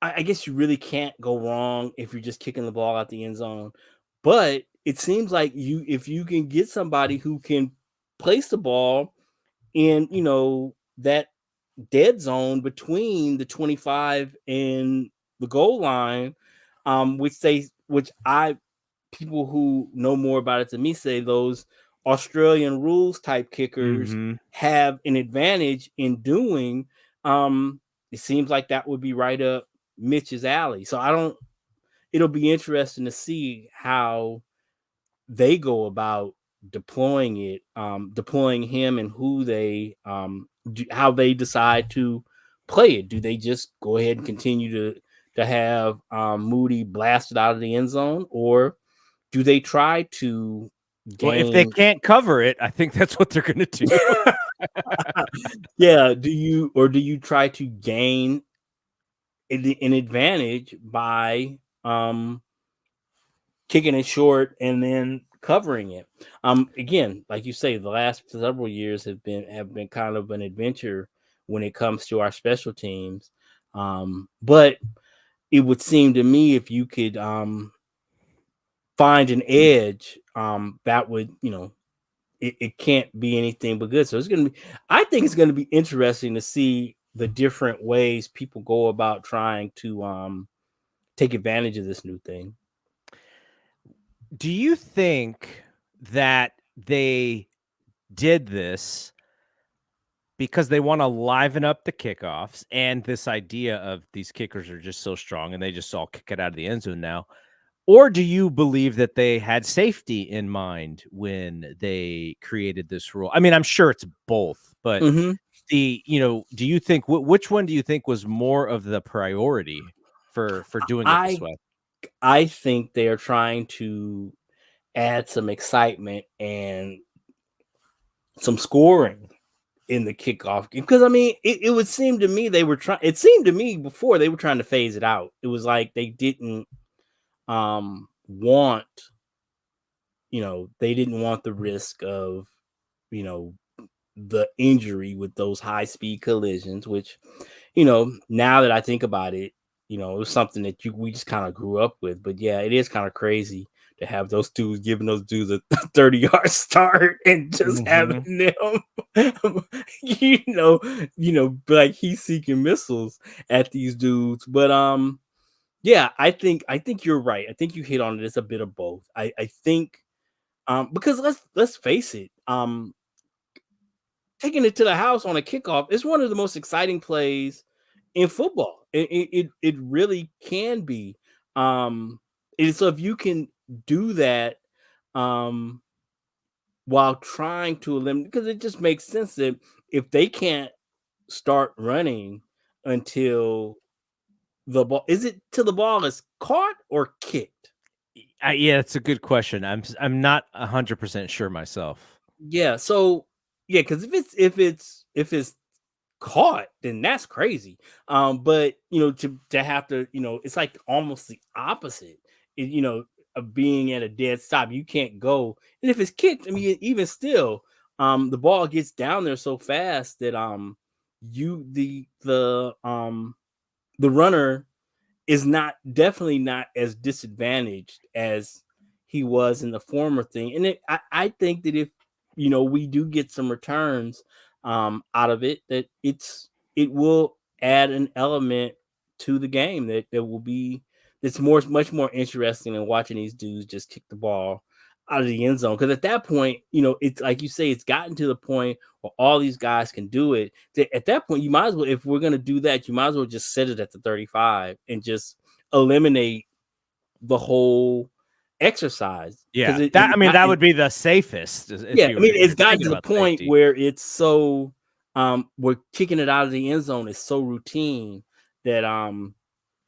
I guess you really can't go wrong if you're just kicking the ball out the end zone. But it seems like if you can get somebody who can place the ball in, that dead zone between the 25 and the goal line, which people who know more about it than me say those Australian rules type kickers Mm-hmm. have an advantage in doing. It seems like that would be right up Mitch's alley. So it'll be interesting to see how they go about deploying him, and how they decide to play it. Do they just go ahead and continue to have Moody blasted out of the end zone, or do they try to Well, if they gain? can't cover it, I think that's what they're going to do. Yeah, do you try to gain an advantage by kicking it short and then covering it? Again, like you say, the last several years have been kind of an adventure when it comes to our special teams. But it would seem to me, if you could find an edge, that would, it can't be anything but good. So I think it's gonna be interesting to see the different ways people go about trying to take advantage of this new thing. Do you think that they did this because they want to liven up the kickoffs, and this idea of these kickers are just so strong and they just all kick it out of the end zone now? Or do you believe that they had safety in mind when they created this rule? I mean, I'm sure it's both, but Mm-hmm. do you think which one do you think was more of the priority for doing it this I way? I think they are trying to add some excitement and some scoring in the kickoff game, because I mean, it would seem to me it seemed to me before they were trying to phase it out. It was like they didn't want, they didn't want the risk of, you know, the injury with those high speed collisions, which, now that I think about it, it was something that we just kind of grew up with. But yeah, it is kind of crazy to have those dudes giving those dudes a 30-yard start and just having Mhm. them, like he's seeking missiles at these dudes. But yeah, I think you're right. I think you hit on it. It's a bit of both. I think because let's face it, taking it to the house on a kickoff is one of the most exciting plays in football. It really can be. And so if you can do that, um, while trying to eliminate, because it just makes sense that if they can't start running until the ball is caught or kicked. Yeah, it's a good question. I'm not 100% sure myself. Yeah, so yeah, because if it's caught, then that's crazy. But to have to, it's like almost the opposite. Of being at a dead stop, you can't go. And if it's kicked, I mean, even still, the ball gets down there so fast that you the runner is definitely not as disadvantaged as he was in the former thing. And I think that if we do get some returns out of it, that it will add an element to the game that will be that's much more interesting than watching these dudes just kick the ball out of the end zone. Because at that point, it's like you say, it's gotten to the point where all these guys can do it. At that point, you might as well, if we're going to do that, you might as well just set it at the 35 and just eliminate the whole exercise. Yeah, that would be the safest. Yeah, I mean, it's gotten thinking to the about point safety. where it's so we're kicking it out of the end zone. It's so routine that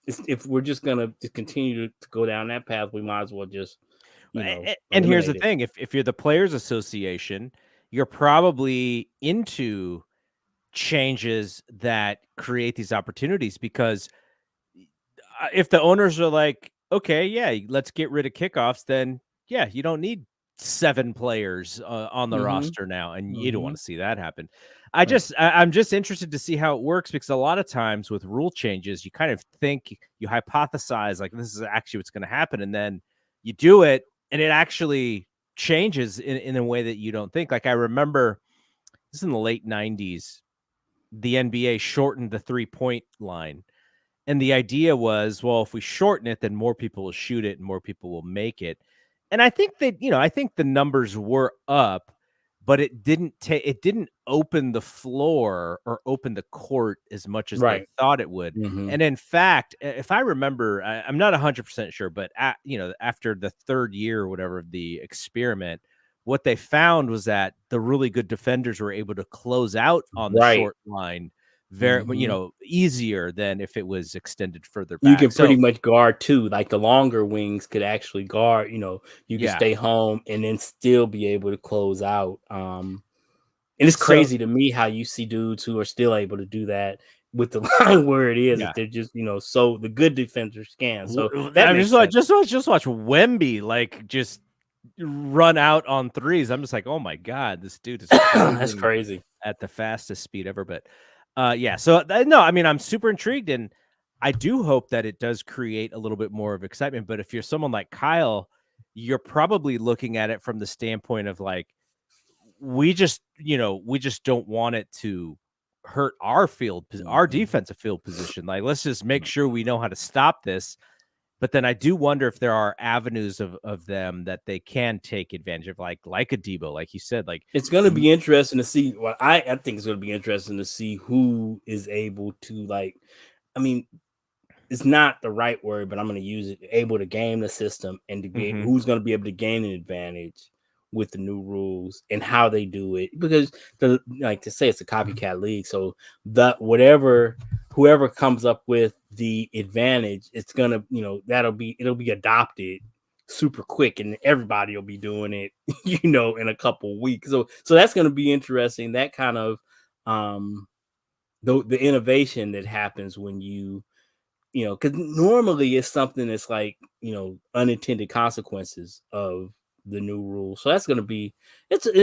if we're just gonna continue to go down that path, we might as well just And here's the eliminate it. thing: if you're the Players Association, you're probably into changes that create these opportunities, because if the owners are like, okay, yeah, let's get rid of kickoffs, then yeah, you don't need 7 players on the Mm-hmm. roster now, and you don't Mm-hmm. want to see that happen. Right. I'm just interested to see how it works, because a lot of times with rule changes, you kind of think, you hypothesize like this is actually what's going to happen, and then you do it, and it actually changes in a way that you don't think. Like I remember this is in the late 90s, the NBA shortened the 3-point line. And the idea was, well, if we shorten it, then more people will shoot it and more people will make it. And I think that, I think the numbers were up, but it didn't open the floor or open the court as much as they Right. thought it would. Mm-hmm. And in fact, if I remember, I'm not 100% sure, but after the third year or whatever of the experiment, what they found was that the really good defenders were able to close out on the Right. short line very, Mm-hmm. easier than if it was extended further You back. can pretty So much guard too. Like the longer wings could actually guard. You can yeah, stay home and then still be able to close out. And it's so crazy to me how you see dudes who are still able to do that with the line where it is. yeah, That they're just, so the good defenders can. So that I makes just like sense. just watch Wemby like just run out on threes. I'm just like, oh my god, this dude is That's closing crazy. at the fastest speed ever. But yeah, so no, I mean, I'm super intrigued, and I do hope that it does create a little bit more of excitement. But if you're someone like Kyle, you're probably looking at it from the standpoint of like, we just don't want it to hurt our our Mhm. defensive field position. Like, let's just make sure we know how to stop this. But then I do wonder if there are avenues of them that they can take advantage of, like a Debo, like you said, like It's going to be interesting to see. Well, I think it's going to be interesting to see who is able to I mean, it's not the right word, but I'm going to use it. Able to game the system and to be Mhm. who's going to be able to gain an advantage with the new rules and how they do it. Because like to say it's a copycat league, so whoever comes up with the advantage, it's gonna it'll be adopted super quick, and everybody will be doing it, in a couple weeks. So that's going to be interesting. That kind of the innovation that happens when because normally it's something that's like, unintended consequences of the new rule. So that's going to be, it'll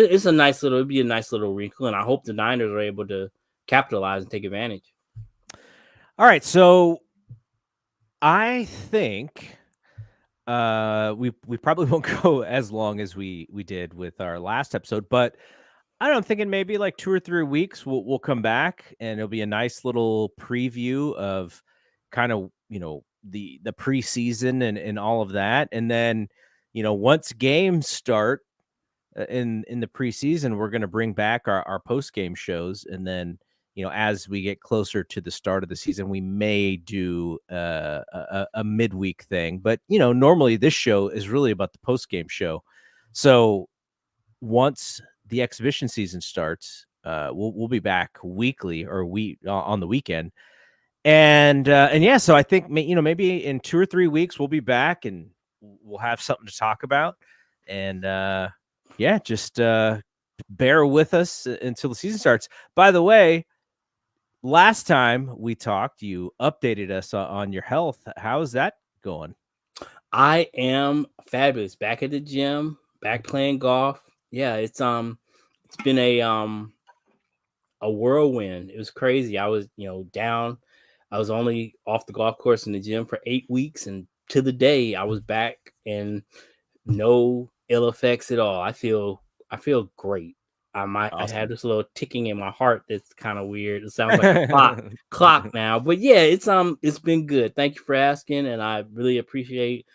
be a nice little wrinkle. And I hope the Niners are able to capitalize and take advantage. All right, so I think we probably won't go as long as we did with our last episode, but I'm thinking maybe like 2 or 3 weeks we'll come back, and it'll be a nice little preview of kind of, the preseason and all of that. And then, once games start in the preseason, we're going to bring back our post game shows. And then, as we get closer to the start of the season, we may do a midweek thing. But, normally this show is really about the post game show. So once the exhibition season starts, we'll be back weekly, or on the weekend. And yeah, so I think maybe in 2 or 3 weeks we'll be back, and we'll have something to talk about. And yeah, just bear with us until the season starts. By the way, last time we talked, you updated us on your health. How's that going? I am fabulous. Back at the gym, back playing golf. Yeah, it's been a whirlwind. It was crazy. I was, down. I was only off the golf course in the gym for 8 weeks, and to the day I was back and no ill effects at all. I feel great. I had Awesome. this little ticking in my heart that's kind of weird. It sounds like a clock now. But yeah, it's been good. Thank you for asking, and I really appreciate,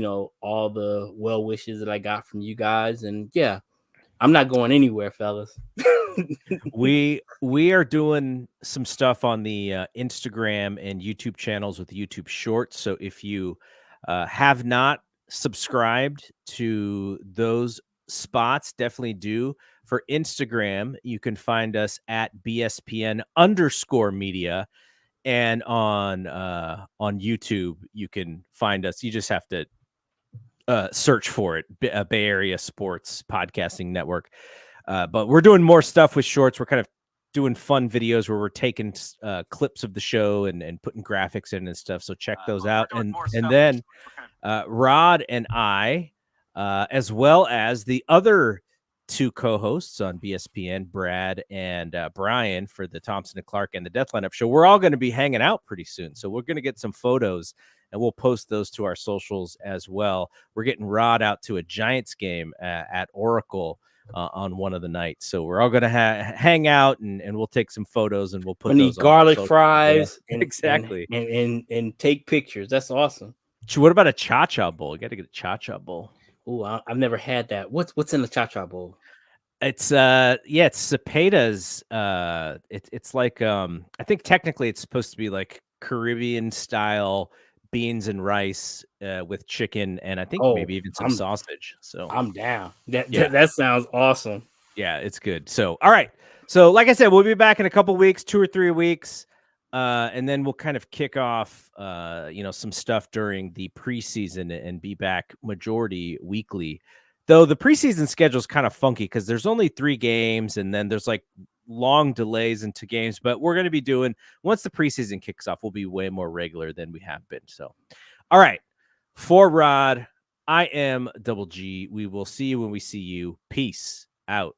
all the well wishes that I got from you guys. And yeah, I'm not going anywhere, fellas. We are doing some stuff on the Instagram and YouTube channels with YouTube Shorts. So if you have not subscribed to those spots, definitely do. For Instagram, you can find us at BSPN_media, and on YouTube, you can find us. You just have to search for it, Bay Area Sports Podcasting Network. But we're doing more stuff with Shorts. We're kind of doing fun videos where we're taking clips of the show and putting graphics in and stuff. So check those out. And then Rod and I, as well as the other two co-hosts on BSPN, Brad and Brian, for the Thompson and Clark and the Death Lineup show, we're all going to be hanging out pretty soon. So we're going to get some photos and we'll post those to our socials as well. We're getting Rod out to a Giants game at Oracle on one of the nights. So we're all going to hang out and we'll take some photos and we'll put those garlic fries exactly and take pictures. That's awesome. What about a cha-cha bowl? You got to get a cha-cha bowl. Oh, I've never had that. What's in the cha-cha bowl? It's it's Cepeda's. It's like I think technically it's supposed to be like Caribbean style beans and rice with chicken and I think maybe even some sausage. So I'm down. That sounds awesome. Yeah, it's good. So all right. So like I said, we'll be back in a couple weeks, 2 or 3 weeks. And then we'll kind of kick off, some stuff during the preseason and be back majority weekly. Though the preseason schedule is kind of funky because there's only 3 games and then there's like long delays into games. But we're going to be doing, once the preseason kicks off, we'll be way more regular than we have been. So, all right. For Rod, I am Double G. We will see you when we see you. Peace out.